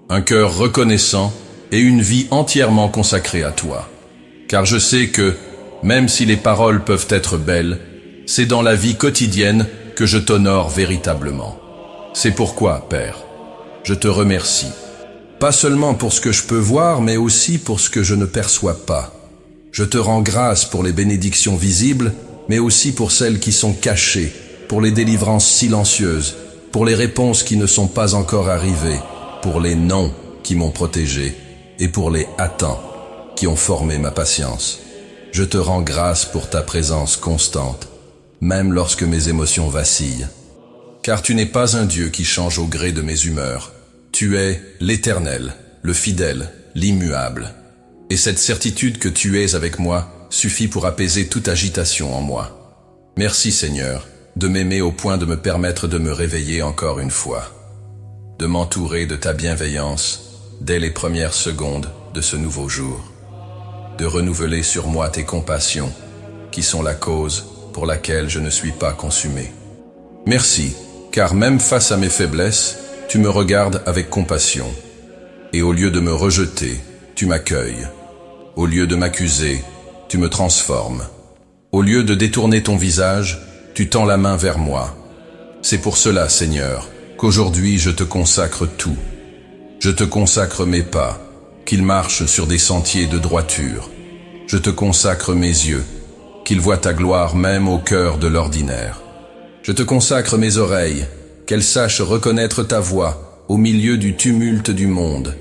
Un cœur reconnaissant et une vie entièrement consacrée à toi. Car je sais que, même si les paroles peuvent être belles, c'est dans la vie quotidienne que je t'honore véritablement. C'est pourquoi, Père, je te remercie. Pas seulement pour ce que je peux voir, mais aussi pour ce que je ne perçois pas. Je te rends grâce pour les bénédictions visibles mais aussi pour celles qui sont cachées, pour les délivrances silencieuses, pour les réponses qui ne sont pas encore arrivées, pour les non qui m'ont protégé, et pour les attends qui ont formé ma patience. Je te rends grâce pour ta présence constante, même lorsque mes émotions vacillent. Car tu n'es pas un Dieu qui change au gré de mes humeurs. Tu es l'Éternel, le fidèle, l'immuable. Et cette certitude que tu es avec moi suffit pour apaiser toute agitation en moi. Merci Seigneur, de m'aimer au point de me permettre de me réveiller encore une fois, de m'entourer de ta bienveillance dès les premières secondes de ce nouveau jour, de renouveler sur moi tes compassions, qui sont la cause pour laquelle je ne suis pas consumé. Merci, car même face à mes faiblesses, tu me regardes avec compassion. Et au lieu de me rejeter, tu m'accueilles. Au lieu de m'accuser, tu me transformes. Au lieu de détourner ton visage, tu tends la main vers moi. C'est pour cela, Seigneur, qu'aujourd'hui je te consacre tout. Je te consacre mes pas, qu'ils marchent sur des sentiers de droiture. Je te consacre mes yeux, qu'ils voient ta gloire même au cœur de l'ordinaire. Je te consacre mes oreilles, qu'elles sachent reconnaître ta voix au milieu du tumulte du monde.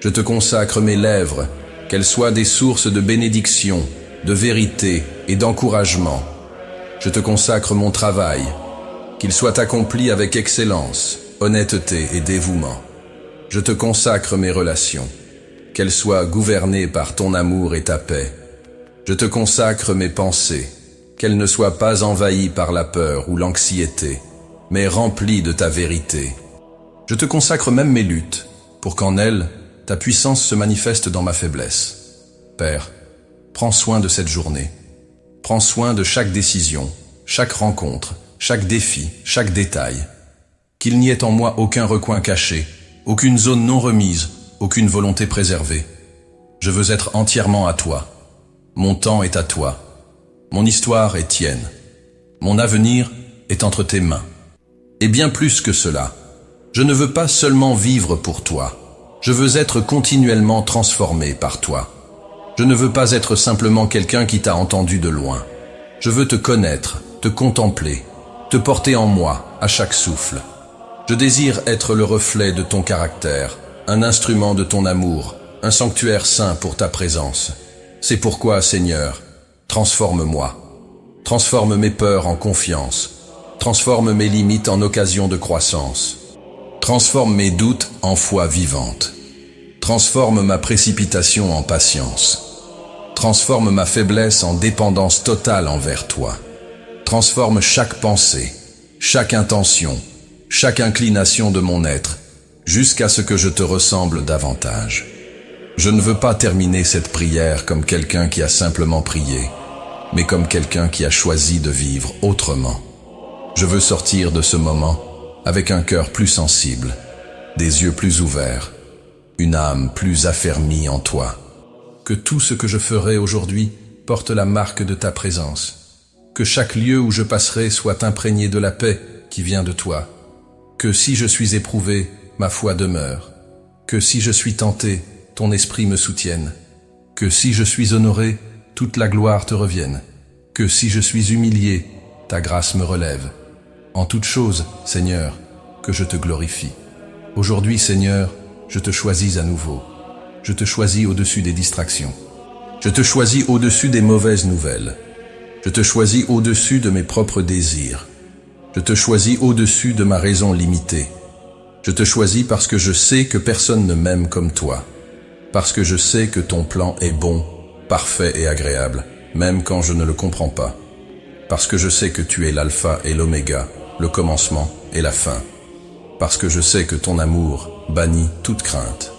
Je te consacre mes lèvres, qu'elles soient des sources de bénédiction, de vérité et d'encouragement. Je te consacre mon travail, qu'il soit accompli avec excellence, honnêteté et dévouement. Je te consacre mes relations, qu'elles soient gouvernées par ton amour et ta paix. Je te consacre mes pensées, qu'elles ne soient pas envahies par la peur ou l'anxiété, mais remplies de ta vérité. Je te consacre même mes luttes, pour qu'en elles, ta puissance se manifeste dans ma faiblesse. Père, prends soin de cette journée. Prends soin de chaque décision, chaque rencontre, chaque défi, chaque détail. Qu'il n'y ait en moi aucun recoin caché, aucune zone non remise, aucune volonté préservée. Je veux être entièrement à toi. Mon temps est à toi. Mon histoire est tienne. Mon avenir est entre tes mains. Et bien plus que cela, je ne veux pas seulement vivre pour toi. Je veux être continuellement transformé par toi. Je ne veux pas être simplement quelqu'un qui t'a entendu de loin. Je veux te connaître, te contempler, te porter en moi à chaque souffle. Je désire être le reflet de ton caractère, un instrument de ton amour, un sanctuaire saint pour ta présence. C'est pourquoi, Seigneur, transforme-moi. Transforme mes peurs en confiance. Transforme mes limites en occasion de croissance. Transforme mes doutes en foi vivante. Transforme ma précipitation en patience. Transforme ma faiblesse en dépendance totale envers toi. Transforme chaque pensée, chaque intention, chaque inclination de mon être, jusqu'à ce que je te ressemble davantage. Je ne veux pas terminer cette prière comme quelqu'un qui a simplement prié, mais comme quelqu'un qui a choisi de vivre autrement. Je veux sortir de ce moment avec un cœur plus sensible, des yeux plus ouverts, une âme plus affermie en toi. Que tout ce que je ferai aujourd'hui porte la marque de ta présence. Que chaque lieu où je passerai soit imprégné de la paix qui vient de toi. Que si je suis éprouvé, ma foi demeure. Que si je suis tenté, ton esprit me soutienne. Que si je suis honoré, toute la gloire te revienne. Que si je suis humilié, ta grâce me relève. En toute chose, Seigneur, que je te glorifie. Aujourd'hui, Seigneur, je te choisis à nouveau. Je te choisis au-dessus des distractions. Je te choisis au-dessus des mauvaises nouvelles. Je te choisis au-dessus de mes propres désirs. Je te choisis au-dessus de ma raison limitée. Je te choisis parce que je sais que personne ne m'aime comme toi. Parce que je sais que ton plan est bon, parfait et agréable, même quand je ne le comprends pas. Parce que je sais que tu es l'alpha et l'oméga, le commencement et la fin. Parce que je sais que ton amour bannit toute crainte.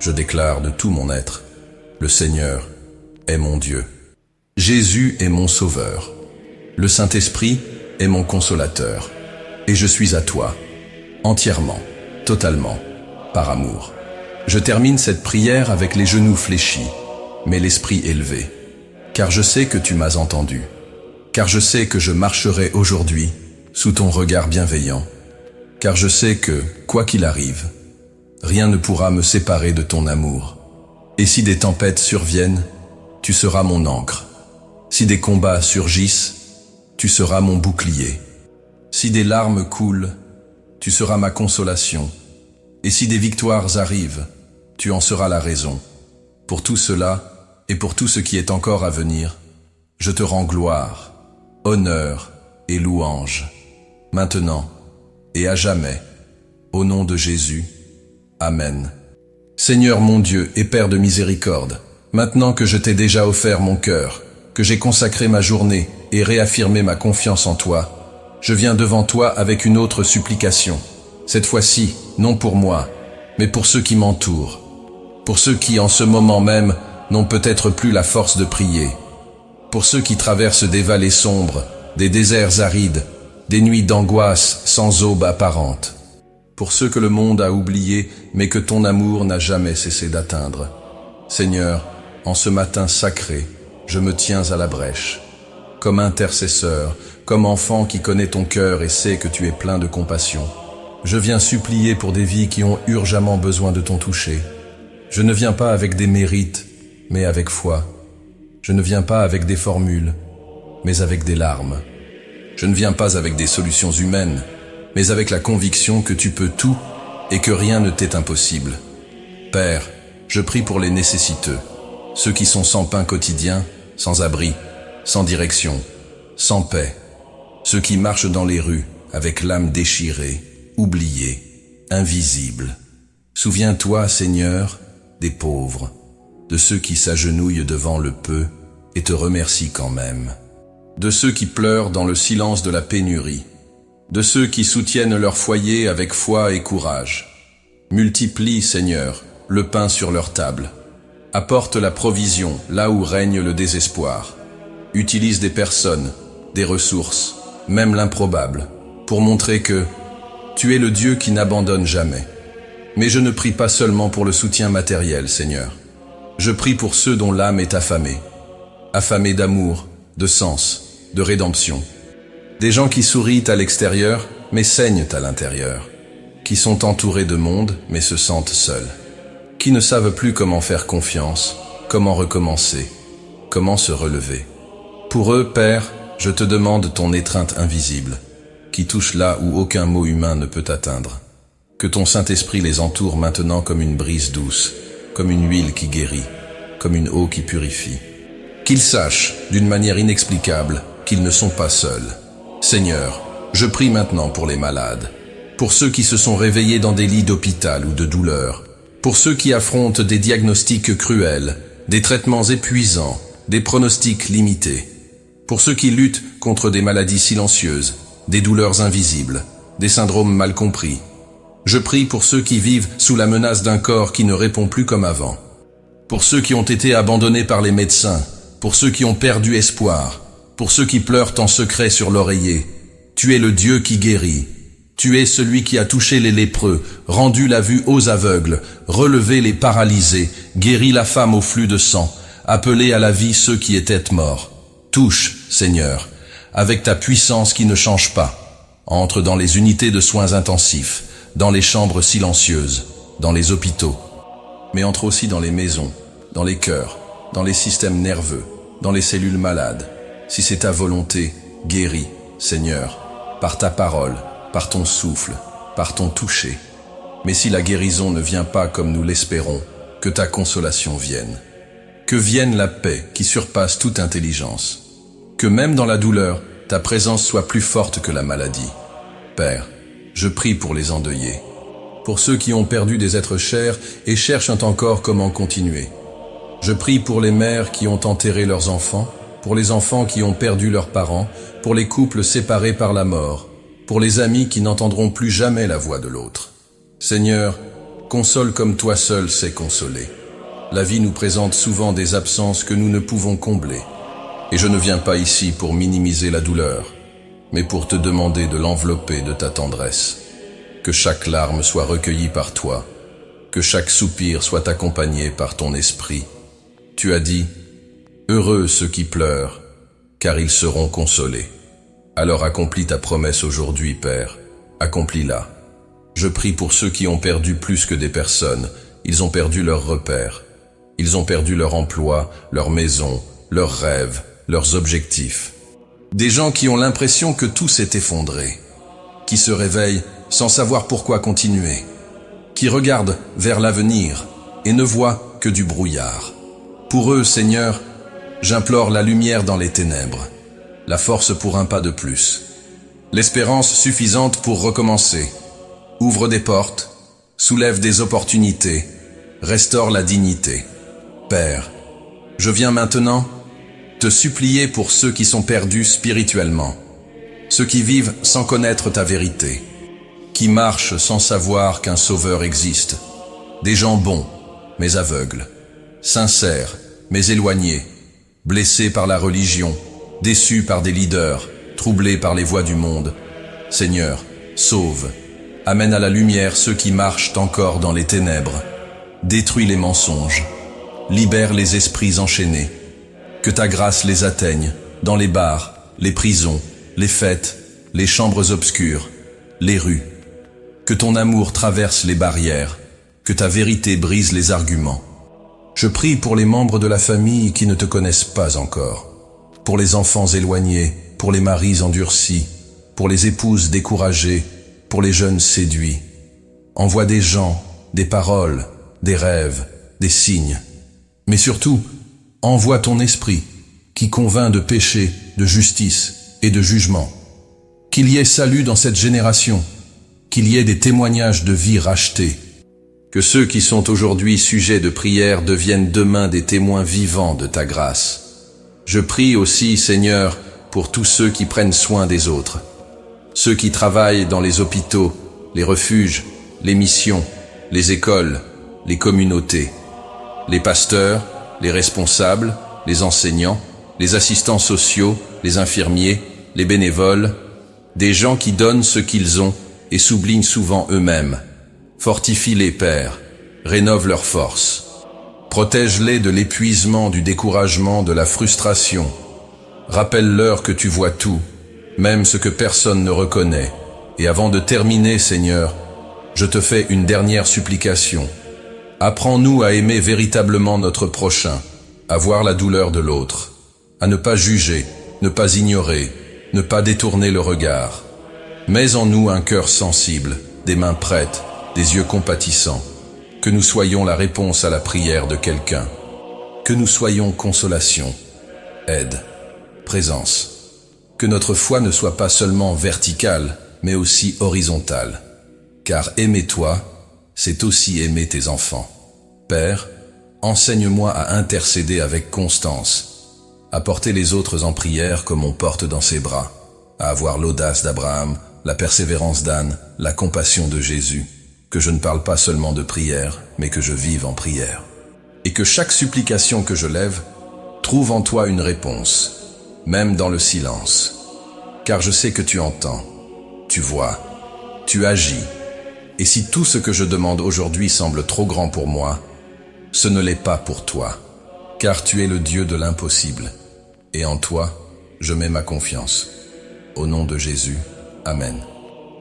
Je déclare de tout mon être, le Seigneur est mon Dieu. Jésus est mon Sauveur. Le Saint-Esprit est mon consolateur. Et je suis à toi, entièrement, totalement, par amour. Je termine cette prière avec les genoux fléchis, mais l'esprit élevé. Car je sais que tu m'as entendu. Car je sais que je marcherai aujourd'hui sous ton regard bienveillant. Car je sais que, quoi qu'il arrive, rien ne pourra me séparer de ton amour. Et si des tempêtes surviennent, tu seras mon ancre. Si des combats surgissent, tu seras mon bouclier. Si des larmes coulent, tu seras ma consolation. Et si des victoires arrivent, tu en seras la raison. Pour tout cela, et pour tout ce qui est encore à venir, je te rends gloire, honneur et louange, maintenant et à jamais, au nom de Jésus. Amen. Seigneur mon Dieu et Père de miséricorde, maintenant que je t'ai déjà offert mon cœur, que j'ai consacré ma journée et réaffirmé ma confiance en toi, je viens devant toi avec une autre supplication. Cette fois-ci, non pour moi, mais pour ceux qui m'entourent. Pour ceux qui, en ce moment même, n'ont peut-être plus la force de prier. Pour ceux qui traversent des vallées sombres, des déserts arides, des nuits d'angoisse sans aube apparente. Pour ceux que le monde a oubliés, mais que ton amour n'a jamais cessé d'atteindre. Seigneur, en ce matin sacré, je me tiens à la brèche. Comme intercesseur, comme enfant qui connaît ton cœur et sait que tu es plein de compassion. Je viens supplier pour des vies qui ont urgemment besoin de ton toucher. Je ne viens pas avec des mérites, mais avec foi. Je ne viens pas avec des formules, mais avec des larmes. Je ne viens pas avec des solutions humaines, mais avec la conviction que tu peux tout et que rien ne t'est impossible. Père, je prie pour les nécessiteux, ceux qui sont sans pain quotidien, sans abri, sans direction, sans paix, ceux qui marchent dans les rues avec l'âme déchirée, oubliée, invisible. Souviens-toi, Seigneur, des pauvres, de ceux qui s'agenouillent devant le peu et te remercient quand même, de ceux qui pleurent dans le silence de la pénurie, de ceux qui soutiennent leur foyer avec foi et courage. Multiplie, Seigneur, le pain sur leur table. Apporte la provision là où règne le désespoir. Utilise des personnes, des ressources, même l'improbable, pour montrer que tu es le Dieu qui n'abandonne jamais. Mais je ne prie pas seulement pour le soutien matériel, Seigneur. Je prie pour ceux dont l'âme est affamée. Affamée d'amour, de sens, de rédemption. Des gens qui sourient à l'extérieur, mais saignent à l'intérieur. Qui sont entourés de monde, mais se sentent seuls. Qui ne savent plus comment faire confiance, comment recommencer, comment se relever. Pour eux, Père, je te demande ton étreinte invisible, qui touche là où aucun mot humain ne peut atteindre. Que ton Saint-Esprit les entoure maintenant comme une brise douce, comme une huile qui guérit, comme une eau qui purifie. Qu'ils sachent, d'une manière inexplicable, qu'ils ne sont pas seuls. Seigneur, je prie maintenant pour les malades, pour ceux qui se sont réveillés dans des lits d'hôpital ou de douleur, pour ceux qui affrontent des diagnostics cruels, des traitements épuisants, des pronostics limités, pour ceux qui luttent contre des maladies silencieuses, des douleurs invisibles, des syndromes mal compris. Je prie pour ceux qui vivent sous la menace d'un corps qui ne répond plus comme avant, pour ceux qui ont été abandonnés par les médecins, pour ceux qui ont perdu espoir, pour ceux qui pleurent en secret sur l'oreiller. Tu es le Dieu qui guérit. Tu es celui qui a touché les lépreux, rendu la vue aux aveugles, relevé les paralysés, guéri la femme au flux de sang, appelé à la vie ceux qui étaient morts. Touche, Seigneur, avec ta puissance qui ne change pas. Entre dans les unités de soins intensifs, dans les chambres silencieuses, dans les hôpitaux, mais entre aussi dans les maisons, dans les cœurs, dans les systèmes nerveux, dans les cellules malades. Si c'est ta volonté, guéris, Seigneur, par ta parole, par ton souffle, par ton toucher. Mais si la guérison ne vient pas comme nous l'espérons, que ta consolation vienne. Que vienne la paix qui surpasse toute intelligence. Que même dans la douleur, ta présence soit plus forte que la maladie. Père, je prie pour les endeuillés, pour ceux qui ont perdu des êtres chers et cherchent encore comment continuer. Je prie pour les mères qui ont enterré leurs enfants, pour les enfants qui ont perdu leurs parents, pour les couples séparés par la mort, pour les amis qui n'entendront plus jamais la voix de l'autre. Seigneur, console comme toi seul sais consoler. La vie nous présente souvent des absences que nous ne pouvons combler. Et je ne viens pas ici pour minimiser la douleur, mais pour te demander de l'envelopper de ta tendresse. Que chaque larme soit recueillie par toi, que chaque soupir soit accompagné par ton esprit. Tu as dit, « Heureux ceux qui pleurent, car ils seront consolés. » Alors accomplis ta promesse aujourd'hui, Père, accomplis-la. Je prie pour ceux qui ont perdu plus que des personnes, ils ont perdu leurs repères, ils ont perdu leur emploi, leur maison, leurs rêves, leurs objectifs. Des gens qui ont l'impression que tout s'est effondré, qui se réveillent sans savoir pourquoi continuer, qui regardent vers l'avenir et ne voient que du brouillard. Pour eux, Seigneur, j'implore la lumière dans les ténèbres, la force pour un pas de plus, l'espérance suffisante pour recommencer. Ouvre des portes, soulève des opportunités, restaure la dignité. Père, je viens maintenant te supplier pour ceux qui sont perdus spirituellement, ceux qui vivent sans connaître ta vérité, qui marchent sans savoir qu'un sauveur existe, des gens bons, mais aveugles, sincères, mais éloignés, blessés par la religion, déçus par des leaders, troublés par les voies du monde. Seigneur, sauve, amène à la lumière ceux qui marchent encore dans les ténèbres, détruis les mensonges, libère les esprits enchaînés, que ta grâce les atteigne, dans les bars, les prisons, les fêtes, les chambres obscures, les rues. Que ton amour traverse les barrières, que ta vérité brise les arguments. Je prie pour les membres de la famille qui ne te connaissent pas encore, pour les enfants éloignés, pour les maris endurcis, pour les épouses découragées, pour les jeunes séduits. Envoie des gens, des paroles, des rêves, des signes. Mais surtout, envoie ton esprit, qui convainc de péché, de justice et de jugement. Qu'il y ait salut dans cette génération, qu'il y ait des témoignages de vie rachetés. Que ceux qui sont aujourd'hui sujets de prière deviennent demain des témoins vivants de ta grâce. Je prie aussi, Seigneur, pour tous ceux qui prennent soin des autres, ceux qui travaillent dans les hôpitaux, les refuges, les missions, les écoles, les communautés, les pasteurs, les responsables, les enseignants, les assistants sociaux, les infirmiers, les bénévoles, des gens qui donnent ce qu'ils ont et s'oublient souvent eux-mêmes. Fortifie-les, Père, rénove leurs forces. Protège-les de l'épuisement, du découragement, de la frustration. Rappelle-leur que tu vois tout, même ce que personne ne reconnaît. Et avant de terminer, Seigneur, je te fais une dernière supplication. Apprends-nous à aimer véritablement notre prochain, à voir la douleur de l'autre, à ne pas juger, ne pas ignorer, ne pas détourner le regard. Mets en nous un cœur sensible, des mains prêtes, des yeux compatissants, que nous soyons la réponse à la prière de quelqu'un, que nous soyons consolation, aide, présence, que notre foi ne soit pas seulement verticale, mais aussi horizontale, car aimer toi, c'est aussi aimer tes enfants. Père, enseigne-moi à intercéder avec constance, à porter les autres en prière comme on porte dans ses bras, à avoir l'audace d'Abraham, la persévérance d'Anne, la compassion de Jésus, que je ne parle pas seulement de prière, mais que je vive en prière. Et que chaque supplication que je lève trouve en toi une réponse, même dans le silence. Car je sais que tu entends, tu vois, tu agis. Et si tout ce que je demande aujourd'hui semble trop grand pour moi, ce ne l'est pas pour toi, car tu es le Dieu de l'impossible. Et en toi, je mets ma confiance. Au nom de Jésus, Amen.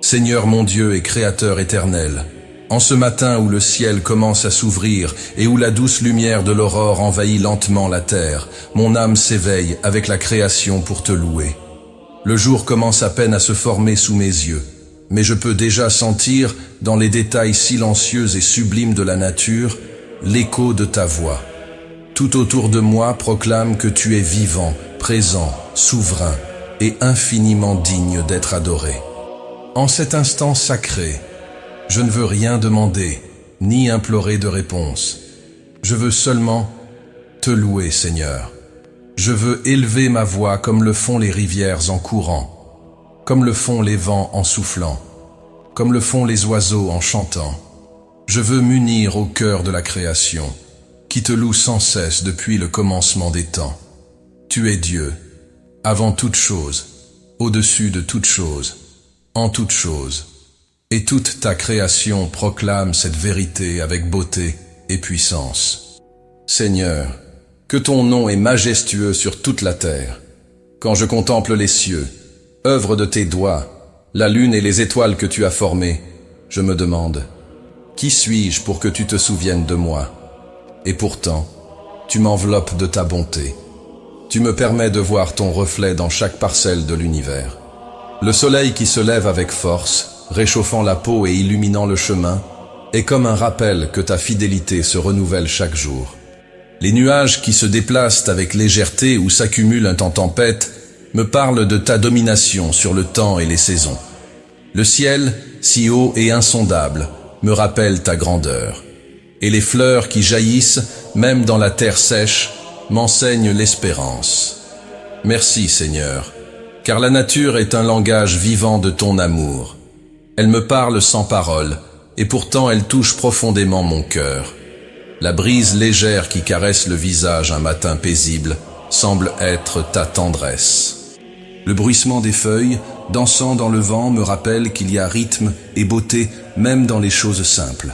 Seigneur mon Dieu et Créateur éternel, en ce matin où le ciel commence à s'ouvrir et où la douce lumière de l'aurore envahit lentement la terre, mon âme s'éveille avec la création pour te louer. Le jour commence à peine à se former sous mes yeux, mais je peux déjà sentir, dans les détails silencieux et sublimes de la nature, l'écho de ta voix. Tout autour de moi proclame que tu es vivant, présent, souverain et infiniment digne d'être adoré. En cet instant sacré, je ne veux rien demander, ni implorer de réponse. Je veux seulement te louer, Seigneur. Je veux élever ma voix comme le font les rivières en courant, comme le font les vents en soufflant, comme le font les oiseaux en chantant. Je veux m'unir au cœur de la création, qui te loue sans cesse depuis le commencement des temps. Tu es Dieu, avant toute chose, au-dessus de toute chose, en toute chose. Et toute ta création proclame cette vérité avec beauté et puissance. Seigneur, que ton nom est majestueux sur toute la terre. Quand je contemple les cieux, œuvre de tes doigts, la lune et les étoiles que tu as formées, je me demande, qui suis-je pour que tu te souviennes de moi? Et pourtant, tu m'enveloppes de ta bonté. Tu me permets de voir ton reflet dans chaque parcelle de l'univers. Le soleil qui se lève avec force, réchauffant la peau et illuminant le chemin, est comme un rappel que ta fidélité se renouvelle chaque jour. Les nuages qui se déplacent avec légèreté ou s'accumulent en tempête me parlent de ta domination sur le temps et les saisons. Le ciel, si haut et insondable, me rappelle ta grandeur. Et les fleurs qui jaillissent, même dans la terre sèche, m'enseignent l'espérance. Merci Seigneur, car la nature est un langage vivant de ton amour. Elle me parle sans parole, et pourtant elle touche profondément mon cœur. La brise légère qui caresse le visage un matin paisible semble être ta tendresse. Le bruissement des feuilles, dansant dans le vent, me rappelle qu'il y a rythme et beauté même dans les choses simples.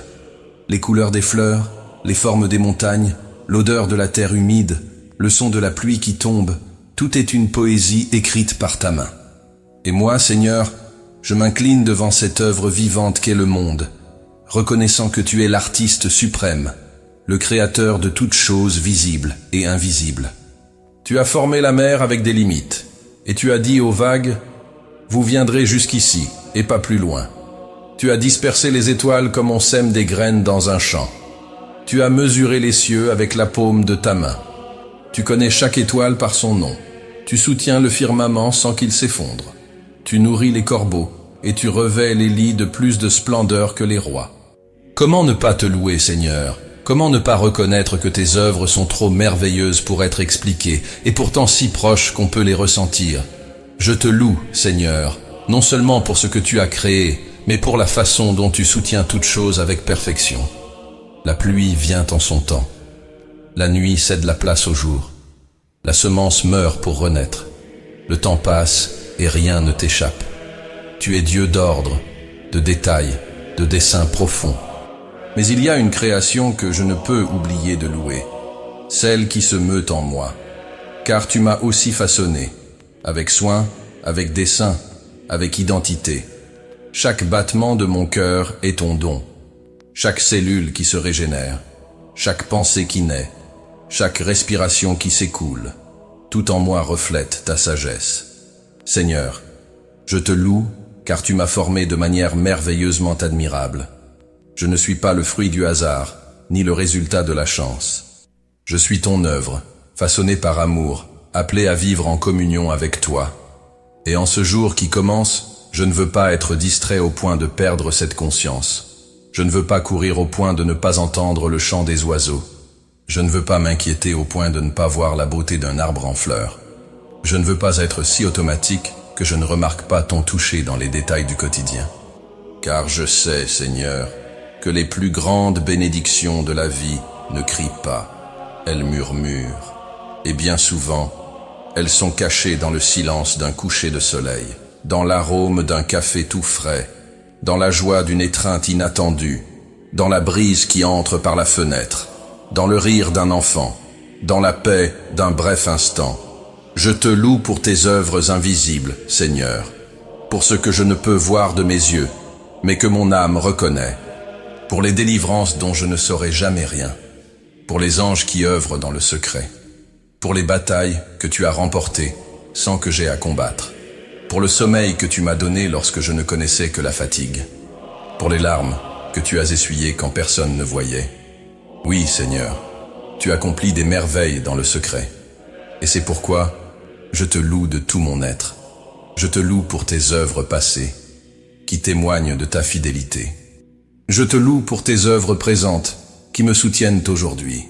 Les couleurs des fleurs, les formes des montagnes, l'odeur de la terre humide, le son de la pluie qui tombe, tout est une poésie écrite par ta main. Et moi, Seigneur, je m'incline devant cette œuvre vivante qu'est le monde, reconnaissant que tu es l'artiste suprême, le créateur de toutes choses visibles et invisibles. Tu as formé la mer avec des limites, et tu as dit aux vagues, « Vous viendrez jusqu'ici, et pas plus loin. » Tu as dispersé les étoiles comme on sème des graines dans un champ. Tu as mesuré les cieux avec la paume de ta main. Tu connais chaque étoile par son nom. Tu soutiens le firmament sans qu'il s'effondre. Tu nourris les corbeaux, et tu revêts les lits de plus de splendeur que les rois. Comment ne pas te louer, Seigneur ? Comment ne pas reconnaître que tes œuvres sont trop merveilleuses pour être expliquées, et pourtant si proches qu'on peut les ressentir ? Je te loue, Seigneur, non seulement pour ce que tu as créé, mais pour la façon dont tu soutiens toutes choses avec perfection. La pluie vient en son temps. La nuit cède la place au jour. La semence meurt pour renaître. Le temps passe et rien ne t'échappe. Tu es Dieu d'ordre, de détails, de desseins profonds. Mais il y a une création que je ne peux oublier de louer, celle qui se meut en moi. Car tu m'as aussi façonné, avec soin, avec dessein, avec identité. Chaque battement de mon cœur est ton don. Chaque cellule qui se régénère, chaque pensée qui naît, chaque respiration qui s'écoule, tout en moi reflète ta sagesse. Seigneur, je te loue car tu m'as formé de manière merveilleusement admirable. Je ne suis pas le fruit du hasard, ni le résultat de la chance. Je suis ton œuvre, façonnée par amour, appelée à vivre en communion avec toi. Et en ce jour qui commence, je ne veux pas être distrait au point de perdre cette conscience. Je ne veux pas courir au point de ne pas entendre le chant des oiseaux. Je ne veux pas m'inquiéter au point de ne pas voir la beauté d'un arbre en fleurs. Je ne veux pas être si automatique que je ne remarque pas ton toucher dans les détails du quotidien. Car je sais, Seigneur, que les plus grandes bénédictions de la vie ne crient pas, elles murmurent. Et bien souvent, elles sont cachées dans le silence d'un coucher de soleil, dans l'arôme d'un café tout frais, dans la joie d'une étreinte inattendue, dans la brise qui entre par la fenêtre, dans le rire d'un enfant, dans la paix d'un bref instant. Je te loue pour tes œuvres invisibles, Seigneur, pour ce que je ne peux voir de mes yeux, mais que mon âme reconnaît, pour les délivrances dont je ne saurai jamais rien, pour les anges qui œuvrent dans le secret, pour les batailles que tu as remportées sans que j'aie à combattre, pour le sommeil que tu m'as donné lorsque je ne connaissais que la fatigue, pour les larmes que tu as essuyées quand personne ne voyait. Oui, Seigneur, tu accomplis des merveilles dans le secret, et c'est pourquoi je te loue de tout mon être. Je te loue pour tes œuvres passées, qui témoignent de ta fidélité. Je te loue pour tes œuvres présentes, qui me soutiennent aujourd'hui.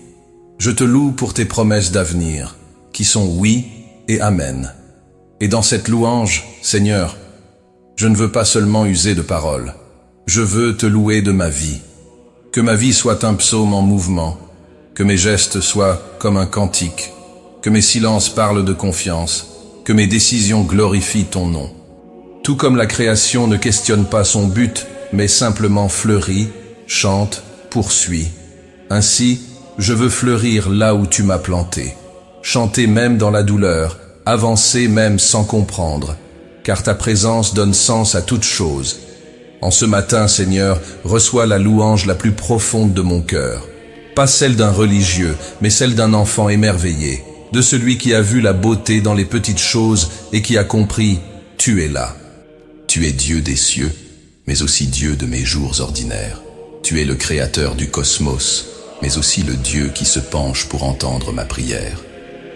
Je te loue pour tes promesses d'avenir, qui sont oui et amen. Et dans cette louange, Seigneur, je ne veux pas seulement user de paroles, je veux te louer de ma vie. Que ma vie soit un psaume en mouvement, que mes gestes soient comme un cantique, que mes silences parlent de confiance, que mes décisions glorifient ton nom. Tout comme la création ne questionne pas son but, mais simplement fleurit, chante, poursuit. Ainsi, je veux fleurir là où tu m'as planté, chanter même dans la douleur, avancer même sans comprendre, car ta présence donne sens à toute chose. En ce matin, Seigneur, reçois la louange la plus profonde de mon cœur, pas celle d'un religieux, mais celle d'un enfant émerveillé, de celui qui a vu la beauté dans les petites choses et qui a compris, tu es là. Tu es Dieu des cieux, mais aussi Dieu de mes jours ordinaires. Tu es le créateur du cosmos, mais aussi le Dieu qui se penche pour entendre ma prière.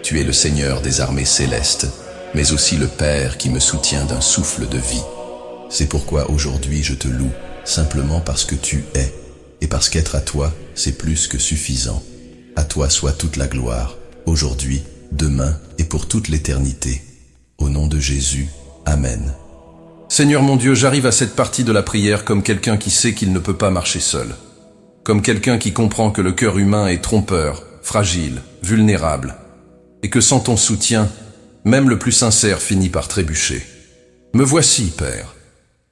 Tu es le Seigneur des armées célestes, mais aussi le Père qui me soutient d'un souffle de vie. C'est pourquoi aujourd'hui je te loue, simplement parce que tu es, et parce qu'être à toi, c'est plus que suffisant. À toi soit toute la gloire, aujourd'hui, demain et pour toute l'éternité. Au nom de Jésus, Amen. Seigneur mon Dieu, j'arrive à cette partie de la prière comme quelqu'un qui sait qu'il ne peut pas marcher seul. Comme quelqu'un qui comprend que le cœur humain est trompeur, fragile, vulnérable, et que sans ton soutien, même le plus sincère finit par trébucher. Me voici, Père,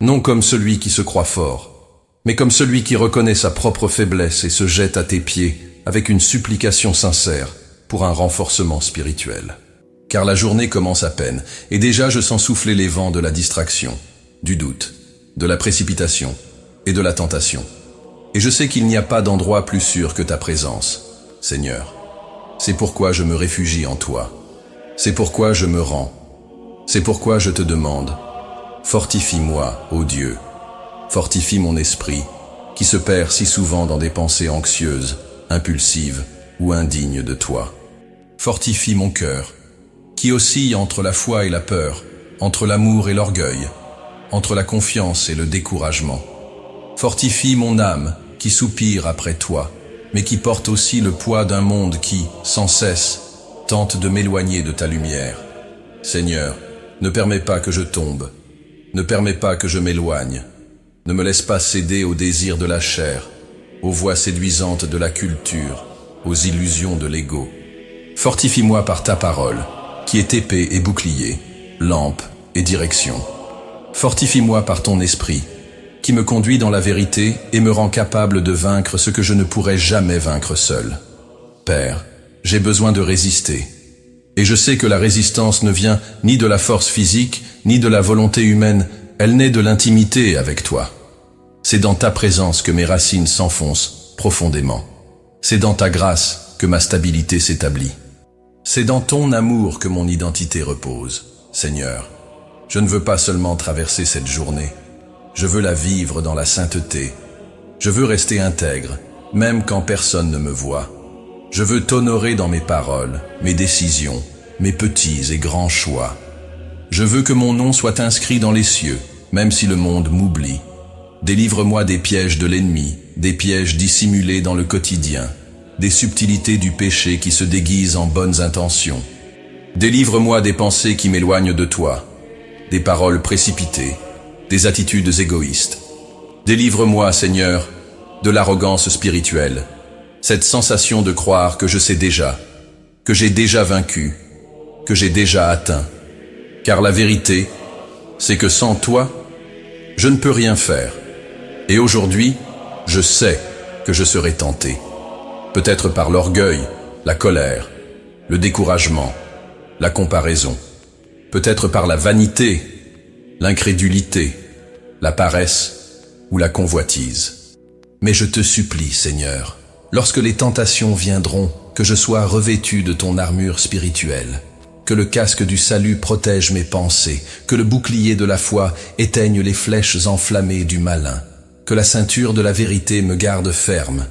non comme celui qui se croit fort, mais comme celui qui reconnaît sa propre faiblesse et se jette à tes pieds avec une supplication sincère pour un renforcement spirituel. Car la journée commence à peine, et déjà je sens souffler les vents de la distraction, du doute, de la précipitation et de la tentation. Et je sais qu'il n'y a pas d'endroit plus sûr que ta présence, Seigneur. C'est pourquoi je me réfugie en toi. C'est pourquoi je me rends. C'est pourquoi je te demande, fortifie-moi, ô Dieu. Fortifie mon esprit, qui se perd si souvent dans des pensées anxieuses, impulsives ou indignes de toi. Fortifie mon cœur, qui oscille entre la foi et la peur, entre l'amour et l'orgueil, entre la confiance et le découragement. Fortifie mon âme, qui soupire après toi, mais qui porte aussi le poids d'un monde qui, sans cesse, tente de m'éloigner de ta lumière. Seigneur, ne permets pas que je tombe, ne permets pas que je m'éloigne, ne me laisse pas céder aux désirs de la chair, aux voies séduisantes de la culture, aux illusions de l'ego. Fortifie-moi par ta parole, qui est épée et bouclier, lampe et direction. Fortifie-moi par ton esprit, qui me conduit dans la vérité et me rend capable de vaincre ce que je ne pourrais jamais vaincre seul. Père, j'ai besoin de résister. Et je sais que la résistance ne vient ni de la force physique, ni de la volonté humaine, elle naît de l'intimité avec toi. C'est dans ta présence que mes racines s'enfoncent profondément. C'est dans ta grâce que ma stabilité s'établit. C'est dans ton amour que mon identité repose, Seigneur. Je ne veux pas seulement traverser cette journée, je veux la vivre dans la sainteté. Je veux rester intègre, même quand personne ne me voit. Je veux t'honorer dans mes paroles, mes décisions, mes petits et grands choix. Je veux que mon nom soit inscrit dans les cieux, même si le monde m'oublie. Délivre-moi des pièges de l'ennemi, des pièges dissimulés dans le quotidien, des subtilités du péché qui se déguisent en bonnes intentions. Délivre-moi des pensées qui m'éloignent de toi, des paroles précipitées, des attitudes égoïstes. Délivre-moi, Seigneur, de l'arrogance spirituelle, cette sensation de croire que je sais déjà, que j'ai déjà vaincu, que j'ai déjà atteint. Car la vérité, c'est que sans toi, je ne peux rien faire. Et aujourd'hui, je sais que je serai tenté. Peut-être par l'orgueil, la colère, le découragement, la comparaison. Peut-être par la vanité, l'incrédulité, la paresse ou la convoitise. Mais je te supplie, Seigneur, lorsque les tentations viendront, que je sois revêtu de ton armure spirituelle, que le casque du salut protège mes pensées, que le bouclier de la foi éteigne les flèches enflammées du malin, que la ceinture de la vérité me garde ferme,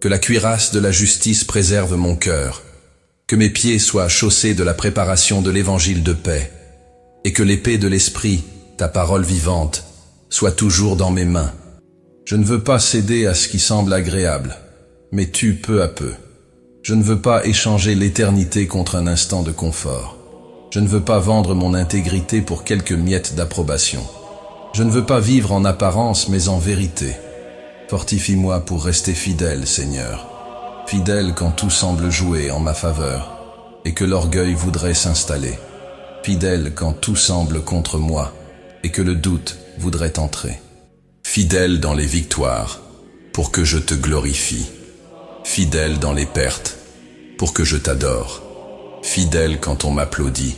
que la cuirasse de la justice préserve mon cœur, que mes pieds soient chaussés de la préparation de l'évangile de paix, et que l'épée de l'esprit, ta parole vivante, soit toujours dans mes mains. Je ne veux pas céder à ce qui semble agréable, mais tue peu à peu. Je ne veux pas échanger l'éternité contre un instant de confort. Je ne veux pas vendre mon intégrité pour quelques miettes d'approbation. Je ne veux pas vivre en apparence, mais en vérité. Fortifie-moi pour rester fidèle, Seigneur. Fidèle quand tout semble jouer en ma faveur, et que l'orgueil voudrait s'installer. Fidèle quand tout semble contre moi, et que le doute voudrait entrer. Fidèle dans les victoires, pour que je te glorifie. Fidèle dans les pertes, pour que je t'adore. Fidèle quand on m'applaudit,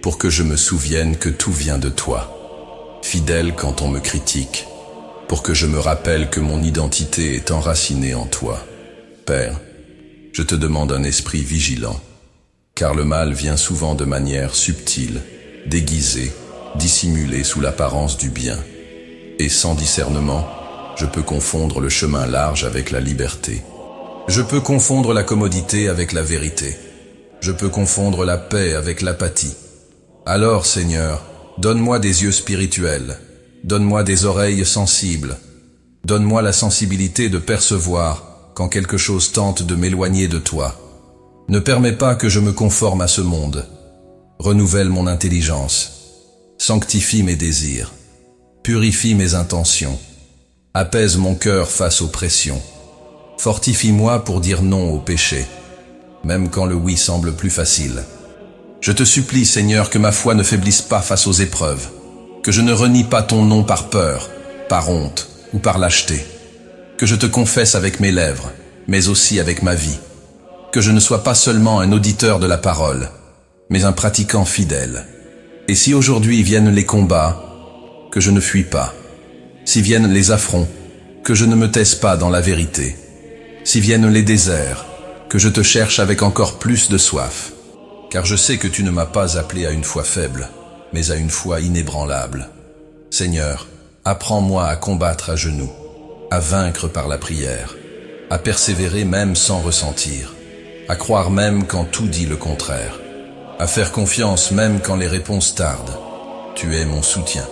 pour que je me souvienne que tout vient de toi. Fidèle quand on me critique, pour que je me rappelle que mon identité est enracinée en toi. Père, je te demande un esprit vigilant, car le mal vient souvent de manière subtile, déguisée, dissimulée sous l'apparence du bien. Et sans discernement, je peux confondre le chemin large avec la liberté. Je peux confondre la commodité avec la vérité. Je peux confondre la paix avec l'apathie. Alors, Seigneur, donne-moi des yeux spirituels, donne-moi des oreilles sensibles, donne-moi la sensibilité de percevoir quand quelque chose tente de m'éloigner de toi. Ne permets pas que je me conforme à ce monde. Renouvelle mon intelligence. Sanctifie mes désirs. Purifie mes intentions. Apaise mon cœur face aux pressions. Fortifie-moi pour dire non au péché, même quand le oui semble plus facile. Je te supplie, Seigneur, que ma foi ne faiblisse pas face aux épreuves, que je ne renie pas ton nom par peur, par honte ou par lâcheté, que je te confesse avec mes lèvres, mais aussi avec ma vie, que je ne sois pas seulement un auditeur de la parole, mais un pratiquant fidèle. Et si aujourd'hui viennent les combats, que je ne fuis pas. Si viennent les affronts, que je ne me taise pas dans la vérité. Si viennent les déserts, que je te cherche avec encore plus de soif. Car je sais que tu ne m'as pas appelé à une foi faible, mais à une foi inébranlable. Seigneur, apprends-moi à combattre à genoux, à vaincre par la prière, à persévérer même sans ressentir, à croire même quand tout dit le contraire, à faire confiance même quand les réponses tardent. Tu es mon soutien,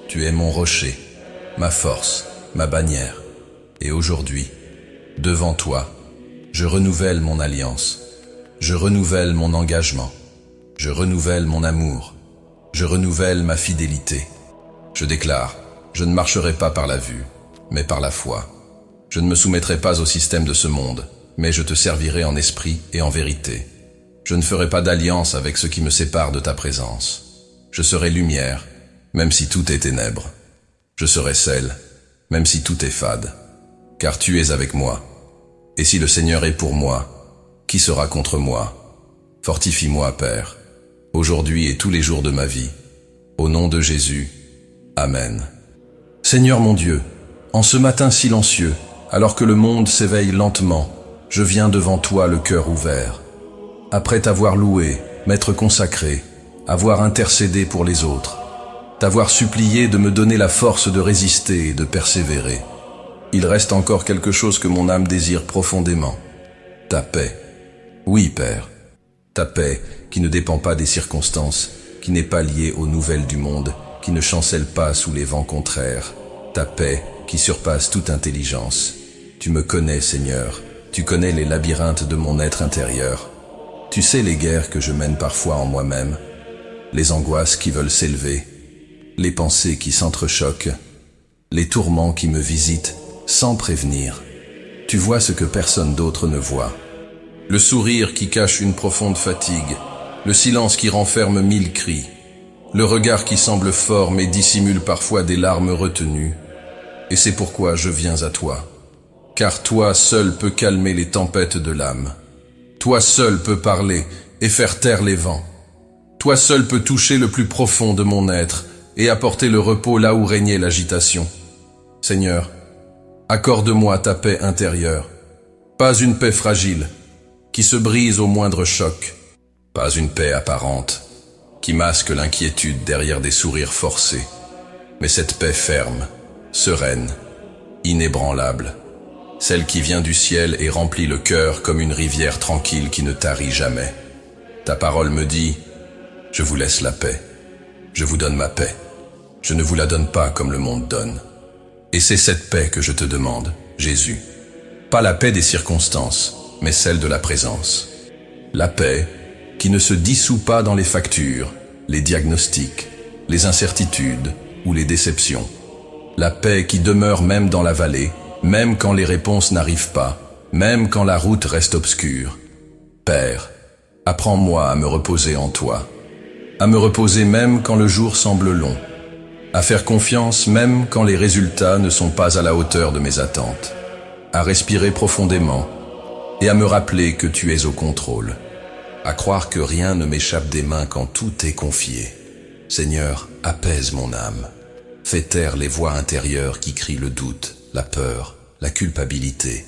tu es mon rocher, ma force, ma bannière. Et aujourd'hui, devant toi, je renouvelle mon alliance, je renouvelle mon engagement, je renouvelle mon amour, je renouvelle ma fidélité. Je déclare, je ne marcherai pas par la vue, mais par la foi. Je ne me soumettrai pas au système de ce monde, mais je te servirai en esprit et en vérité. Je ne ferai pas d'alliance avec ce qui me sépare de ta présence. Je serai lumière, même si tout est ténèbres. Je serai sel, même si tout est fade. Car tu es avec moi. Et si le Seigneur est pour moi, qui sera contre moi? Fortifie-moi, Père, aujourd'hui et tous les jours de ma vie. Au nom de Jésus. Amen. Seigneur mon Dieu, en ce matin silencieux, alors que le monde s'éveille lentement, je viens devant toi le cœur ouvert. Après t'avoir loué, m'être consacré, avoir intercédé pour les autres, t'avoir supplié de me donner la force de résister et de persévérer. Il reste encore quelque chose que mon âme désire profondément. Ta paix. Oui, Père. Ta paix qui ne dépend pas des circonstances, qui n'est pas liée aux nouvelles du monde, qui ne chancelle pas sous les vents contraires. Ta paix qui surpasse toute intelligence. Tu me connais, Seigneur. Tu connais les labyrinthes de mon être intérieur. Tu sais les guerres que je mène parfois en moi-même, les angoisses qui veulent s'élever, les pensées qui s'entrechoquent, les tourments qui me visitent sans prévenir. Tu vois ce que personne d'autre ne voit. Le sourire qui cache une profonde fatigue, le silence qui renferme 1000 cris, le regard qui semble fort mais dissimule parfois des larmes retenues. Et c'est pourquoi je viens à toi. Car toi seul peux calmer les tempêtes de l'âme. Toi seul peux parler et faire taire les vents. Toi seul peux toucher le plus profond de mon être et apporter le repos là où régnait l'agitation. Seigneur, accorde-moi ta paix intérieure. Pas une paix fragile, qui se brise au moindre choc. Pas une paix apparente, qui masque l'inquiétude derrière des sourires forcés. Mais cette paix ferme, sereine, inébranlable. Celle qui vient du ciel et remplit le cœur comme une rivière tranquille qui ne tarit jamais. Ta parole me dit, je vous laisse la paix. Je vous donne ma paix. Je ne vous la donne pas comme le monde donne. Et c'est cette paix que je te demande, Jésus. Pas la paix des circonstances, mais celle de la présence. La paix qui ne se dissout pas dans les factures, les diagnostics, les incertitudes ou les déceptions. La paix qui demeure même dans la vallée, même quand les réponses n'arrivent pas, même quand la route reste obscure. Père, apprends-moi à me reposer en toi, à me reposer même quand le jour semble long, à faire confiance même quand les résultats ne sont pas à la hauteur de mes attentes, à respirer profondément et à me rappeler que tu es au contrôle, à croire que rien ne m'échappe des mains quand tout est confié. Seigneur, apaise mon âme, fais taire les voix intérieures qui crient le doute, la peur, la culpabilité.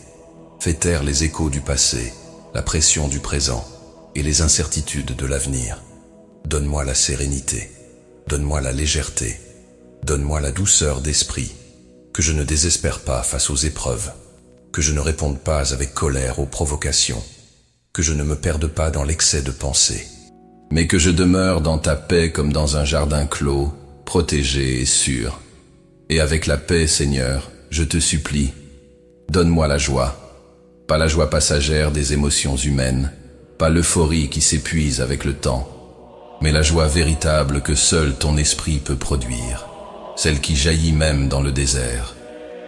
Fais taire les échos du passé, la pression du présent. et les incertitudes de l'avenir. Donne-moi la sérénité, donne-moi la légèreté, donne-moi la douceur d'esprit, que je ne désespère pas face aux épreuves, que je ne réponde pas avec colère aux provocations, que je ne me perde pas dans l'excès de pensée, mais que je demeure dans ta paix comme dans un jardin clos, protégé et sûr. Et avec la paix, Seigneur, je te supplie, donne-moi la joie, pas la joie passagère des émotions humaines, pas l'euphorie qui s'épuise avec le temps, mais la joie véritable que seul ton esprit peut produire, celle qui jaillit même dans le désert,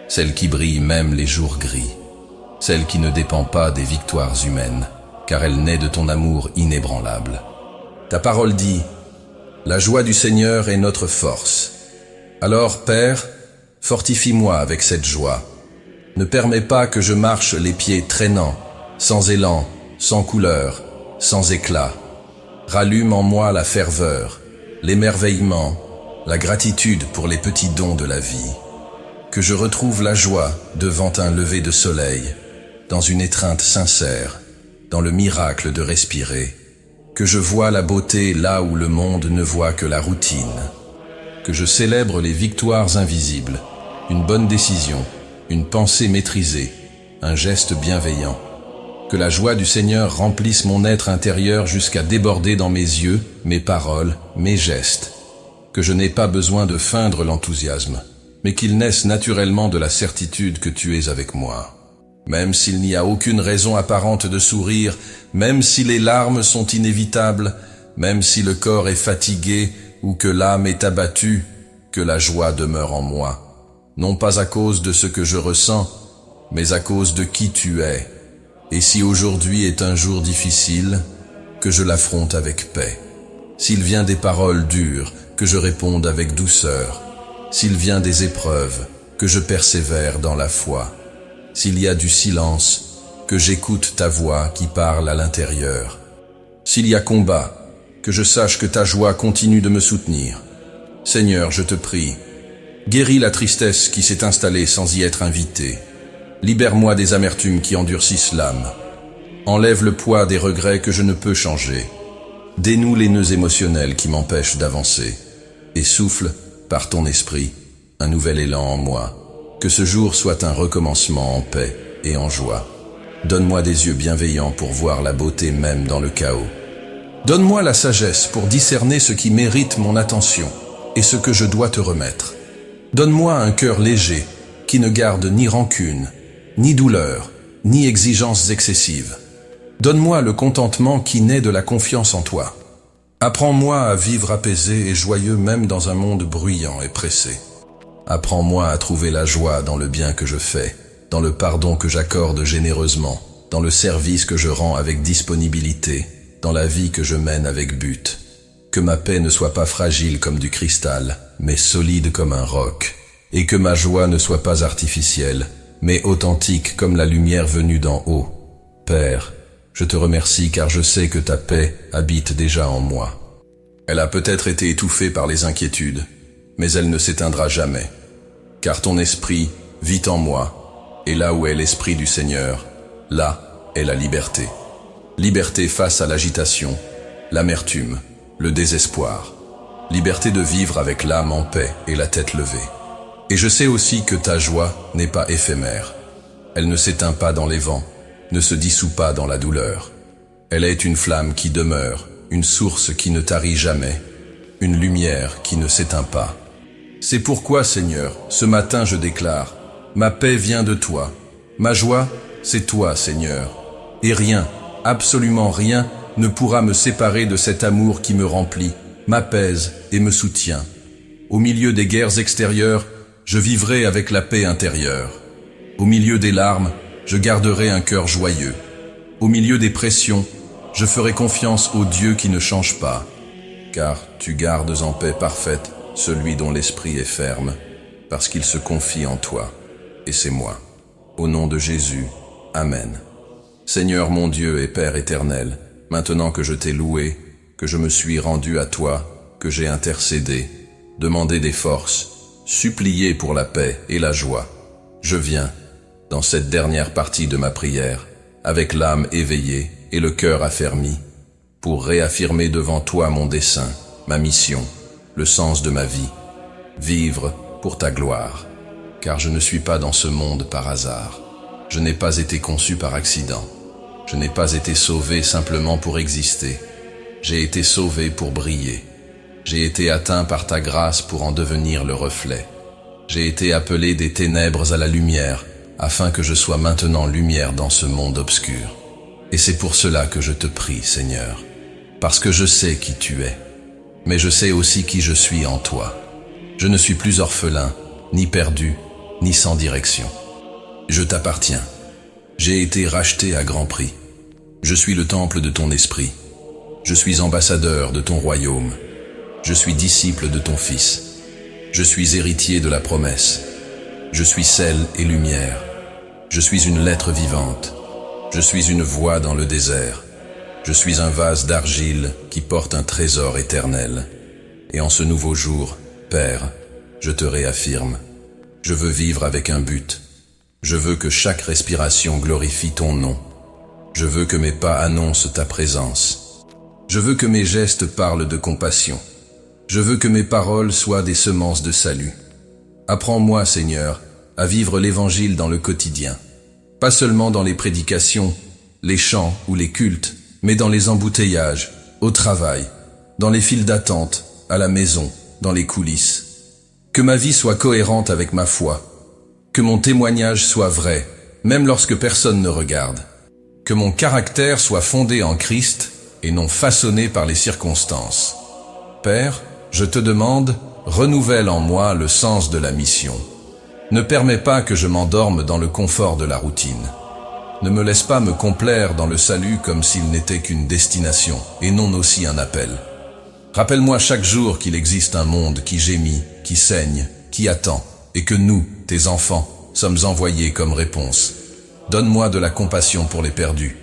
celle qui brille même les jours gris, celle qui ne dépend pas des victoires humaines, car elle naît de ton amour inébranlable. Ta parole dit, « La joie du Seigneur est notre force. » Alors, Père, fortifie-moi avec cette joie. Ne permets pas que je marche les pieds traînants, sans élan, sans couleur, sans éclat. Rallume en moi la ferveur, l'émerveillement, la gratitude pour les petits dons de la vie. Que je retrouve la joie devant un lever de soleil, dans une étreinte sincère, dans le miracle de respirer. Que je vois la beauté là où le monde ne voit que la routine. Que je célèbre les victoires invisibles, une bonne décision, une pensée maîtrisée, un geste bienveillant. Que la joie du Seigneur remplisse mon être intérieur jusqu'à déborder dans mes yeux, mes paroles, mes gestes. Que je n'ai pas besoin de feindre l'enthousiasme, mais qu'il naisse naturellement de la certitude que tu es avec moi. Même s'il n'y a aucune raison apparente de sourire, même si les larmes sont inévitables, même si le corps est fatigué ou que l'âme est abattue, que la joie demeure en moi, non pas à cause de ce que je ressens, mais à cause de qui tu es. Et si aujourd'hui est un jour difficile, que je l'affronte avec paix. S'il vient des paroles dures, que je réponde avec douceur. S'il vient des épreuves, que je persévère dans la foi. S'il y a du silence, que j'écoute ta voix qui parle à l'intérieur. S'il y a combat, que je sache que ta joie continue de me soutenir. Seigneur, je te prie, guéris la tristesse qui s'est installée sans y être invitée. Libère-moi des amertumes qui endurcissent l'âme. Enlève le poids des regrets que je ne peux changer. Dénoue les nœuds émotionnels qui m'empêchent d'avancer. Et souffle, par ton esprit, un nouvel élan en moi. Que ce jour soit un recommencement en paix et en joie. Donne-moi des yeux bienveillants pour voir la beauté même dans le chaos. Donne-moi la sagesse pour discerner ce qui mérite mon attention et ce que je dois te remettre. Donne-moi un cœur léger qui ne garde ni rancune, ni douleur, ni exigences excessives. Donne-moi le contentement qui naît de la confiance en toi. Apprends-moi à vivre apaisé et joyeux même dans un monde bruyant et pressé. Apprends-moi à trouver la joie dans le bien que je fais, dans le pardon que j'accorde généreusement, dans le service que je rends avec disponibilité, dans la vie que je mène avec but. Que ma paix ne soit pas fragile comme du cristal, mais solide comme un roc, et que ma joie ne soit pas artificielle, mais authentique comme la lumière venue d'en haut. Père, je te remercie car je sais que ta paix habite déjà en moi. Elle a peut-être été étouffée par les inquiétudes, mais elle ne s'éteindra jamais. Car ton esprit vit en moi, et là où est l'esprit du Seigneur, là est la liberté. Liberté face à l'agitation, l'amertume, le désespoir. Liberté de vivre avec l'âme en paix et la tête levée. Et je sais aussi que ta joie n'est pas éphémère. Elle ne s'éteint pas dans les vents, ne se dissout pas dans la douleur. Elle est une flamme qui demeure, une source qui ne tarit jamais, une lumière qui ne s'éteint pas. C'est pourquoi, Seigneur, ce matin je déclare, ma paix vient de toi. Ma joie, c'est toi, Seigneur. Et rien, absolument rien, ne pourra me séparer de cet amour qui me remplit, m'apaise et me soutient. Au milieu des guerres extérieures, je vivrai avec la paix intérieure. Au milieu des larmes, je garderai un cœur joyeux. Au milieu des pressions, je ferai confiance au Dieu qui ne change pas. Car tu gardes en paix parfaite celui dont l'esprit est ferme, parce qu'il se confie en toi, et c'est moi. Au nom de Jésus, Amen. Seigneur mon Dieu et Père éternel, maintenant que je t'ai loué, que je me suis rendu à toi, que j'ai intercédé, demandé des forces, supplié pour la paix et la joie, je viens, dans cette dernière partie de ma prière, avec l'âme éveillée et le cœur affermi, pour réaffirmer devant toi mon dessein, ma mission, le sens de ma vie, vivre pour ta gloire. Car je ne suis pas dans ce monde par hasard. Je n'ai pas été conçu par accident. Je n'ai pas été sauvé simplement pour exister. J'ai été sauvé pour briller. J'ai été atteint par ta grâce pour en devenir le reflet. J'ai été appelé des ténèbres à la lumière, afin que je sois maintenant lumière dans ce monde obscur. Et c'est pour cela que je te prie, Seigneur, parce que je sais qui tu es, mais je sais aussi qui je suis en toi. Je ne suis plus orphelin, ni perdu, ni sans direction. Je t'appartiens. J'ai été racheté à grand prix. Je suis le temple de ton esprit. Je suis ambassadeur de ton royaume. Je suis disciple de ton Fils. Je suis héritier de la promesse. Je suis sel et lumière. Je suis une lettre vivante. Je suis une voix dans le désert. Je suis un vase d'argile qui porte un trésor éternel. Et en ce nouveau jour, Père, je te réaffirme. Je veux vivre avec un but. Je veux que chaque respiration glorifie ton nom. Je veux que mes pas annoncent ta présence. Je veux que mes gestes parlent de compassion. Je veux que mes paroles soient des semences de salut. Apprends-moi, Seigneur, à vivre l'Évangile dans le quotidien. Pas seulement dans les prédications, les chants ou les cultes, mais dans les embouteillages, au travail, dans les files d'attente, à la maison, dans les coulisses. Que ma vie soit cohérente avec ma foi. Que mon témoignage soit vrai, même lorsque personne ne regarde. Que mon caractère soit fondé en Christ et non façonné par les circonstances. Père, je te demande, renouvelle en moi le sens de la mission. Ne permets pas que je m'endorme dans le confort de la routine. Ne me laisse pas me complaire dans le salut comme s'il n'était qu'une destination et non aussi un appel. Rappelle-moi chaque jour qu'il existe un monde qui gémit, qui saigne, qui attend, et que nous, tes enfants, sommes envoyés comme réponse. Donne-moi de la compassion pour les perdus.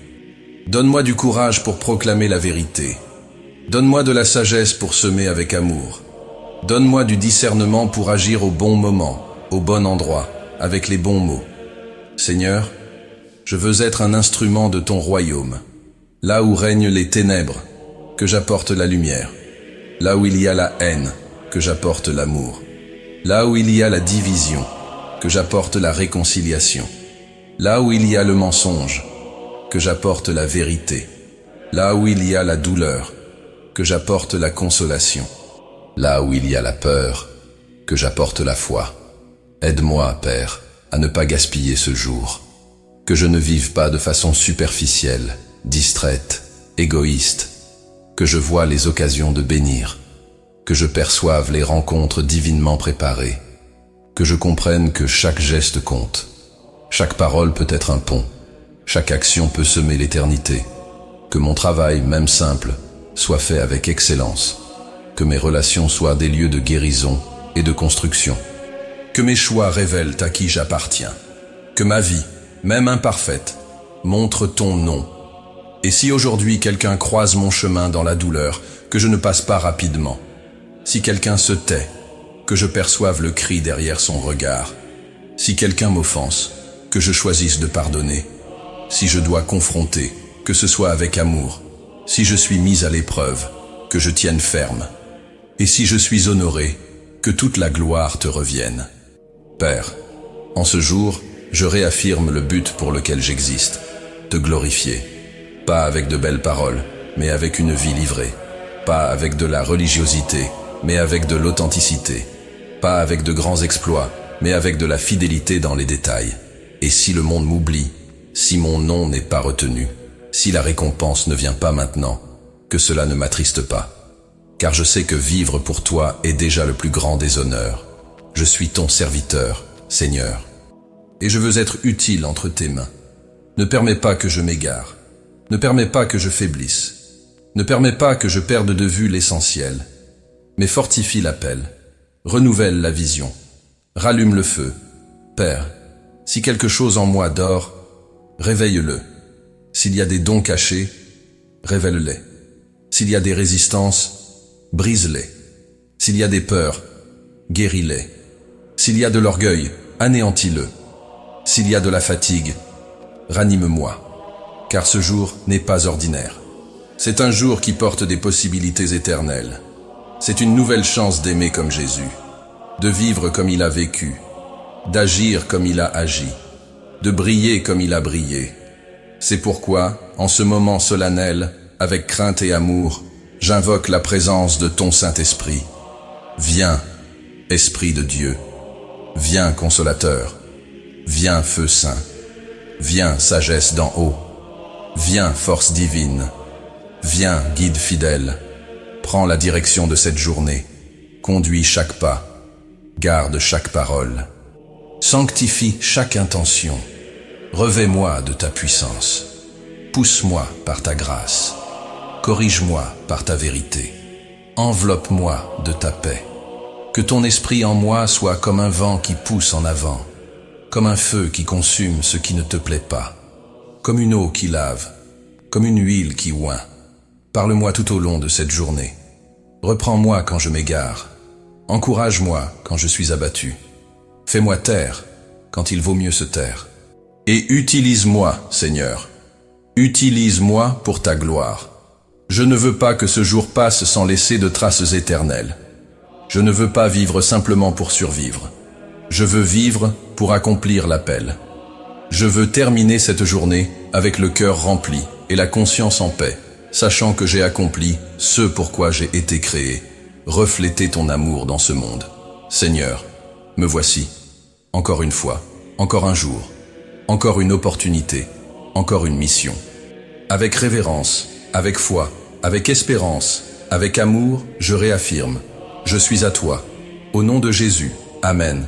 Donne-moi du courage pour proclamer la vérité. Donne-moi de la sagesse pour semer avec amour. Donne-moi du discernement pour agir au bon moment, au bon endroit, avec les bons mots. Seigneur, je veux être un instrument de ton royaume. Là où règnent les ténèbres, que j'apporte la lumière. Là où il y a la haine, que j'apporte l'amour. Là où il y a la division, que j'apporte la réconciliation. Là où il y a le mensonge, que j'apporte la vérité. Là où il y a la douleur, que j'apporte la consolation. Là où il y a la peur, que j'apporte la foi. Aide-moi, Père, à ne pas gaspiller ce jour. Que je ne vive pas de façon superficielle, distraite, égoïste. Que je voie les occasions de bénir. Que je perçoive les rencontres divinement préparées. Que je comprenne que chaque geste compte. Chaque parole peut être un pont. Chaque action peut semer l'éternité. Que mon travail, même simple, soit fait avec excellence. Que mes relations soient des lieux de guérison et de construction. Que mes choix révèlent à qui j'appartiens. Que ma vie, même imparfaite, montre ton nom. Et si aujourd'hui quelqu'un croise mon chemin dans la douleur, que je ne passe pas rapidement. Si quelqu'un se tait, que je perçoive le cri derrière son regard. Si quelqu'un m'offense, que je choisisse de pardonner. Si je dois confronter, que ce soit avec amour. Si je suis mis à l'épreuve, que je tienne ferme. Et si je suis honoré, que toute la gloire te revienne. Père, en ce jour, je réaffirme le but pour lequel j'existe, te glorifier. Pas avec de belles paroles, mais avec une vie livrée. Pas avec de la religiosité, mais avec de l'authenticité. Pas avec de grands exploits, mais avec de la fidélité dans les détails. Et si le monde m'oublie, si mon nom n'est pas retenu, si la récompense ne vient pas maintenant, que cela ne m'attriste pas. Car je sais que vivre pour toi est déjà le plus grand des honneurs. Je suis ton serviteur, Seigneur. Et je veux être utile entre tes mains. Ne permets pas que je m'égare. Ne permets pas que je faiblisse. Ne permets pas que je perde de vue l'essentiel. Mais fortifie l'appel. Renouvelle la vision. Rallume le feu. Père, si quelque chose en moi dort, réveille-le. S'il y a des dons cachés, révèle-les. S'il y a des résistances, brise-les. S'il y a des peurs, guéris-les. S'il y a de l'orgueil, anéantis-le. S'il y a de la fatigue, ranime-moi. Car ce jour n'est pas ordinaire. C'est un jour qui porte des possibilités éternelles. C'est une nouvelle chance d'aimer comme Jésus, de vivre comme il a vécu, d'agir comme il a agi, de briller comme il a brillé. C'est pourquoi, en ce moment solennel, avec crainte et amour, j'invoque la présence de ton Saint-Esprit. Viens, Esprit de Dieu. Viens, Consolateur. Viens, Feu Saint. Viens, Sagesse d'en haut. Viens, Force divine. Viens, Guide fidèle. Prends la direction de cette journée. Conduis chaque pas. Garde chaque parole. Sanctifie chaque intention. Revêt-moi de ta puissance. Pousse-moi par ta grâce. Corrige-moi par ta vérité. Enveloppe-moi de ta paix. Que ton esprit en moi soit comme un vent qui pousse en avant, comme un feu qui consume ce qui ne te plaît pas, comme une eau qui lave, comme une huile qui oint. Parle-moi tout au long de cette journée. Reprends-moi quand je m'égare. Encourage-moi quand je suis abattu. Fais-moi taire quand il vaut mieux se taire. Et utilise-moi, Seigneur. Utilise-moi pour ta gloire. Je ne veux pas que ce jour passe sans laisser de traces éternelles. Je ne veux pas vivre simplement pour survivre. Je veux vivre pour accomplir l'appel. Je veux terminer cette journée avec le cœur rempli et la conscience en paix, sachant que j'ai accompli ce pourquoi j'ai été créé, refléter ton amour dans ce monde. Seigneur, me voici, encore une fois, encore un jour, encore une opportunité, encore une mission. Avec révérence, avec foi, avec espérance, avec amour, je réaffirme. Je suis à toi. Au nom de Jésus. Amen.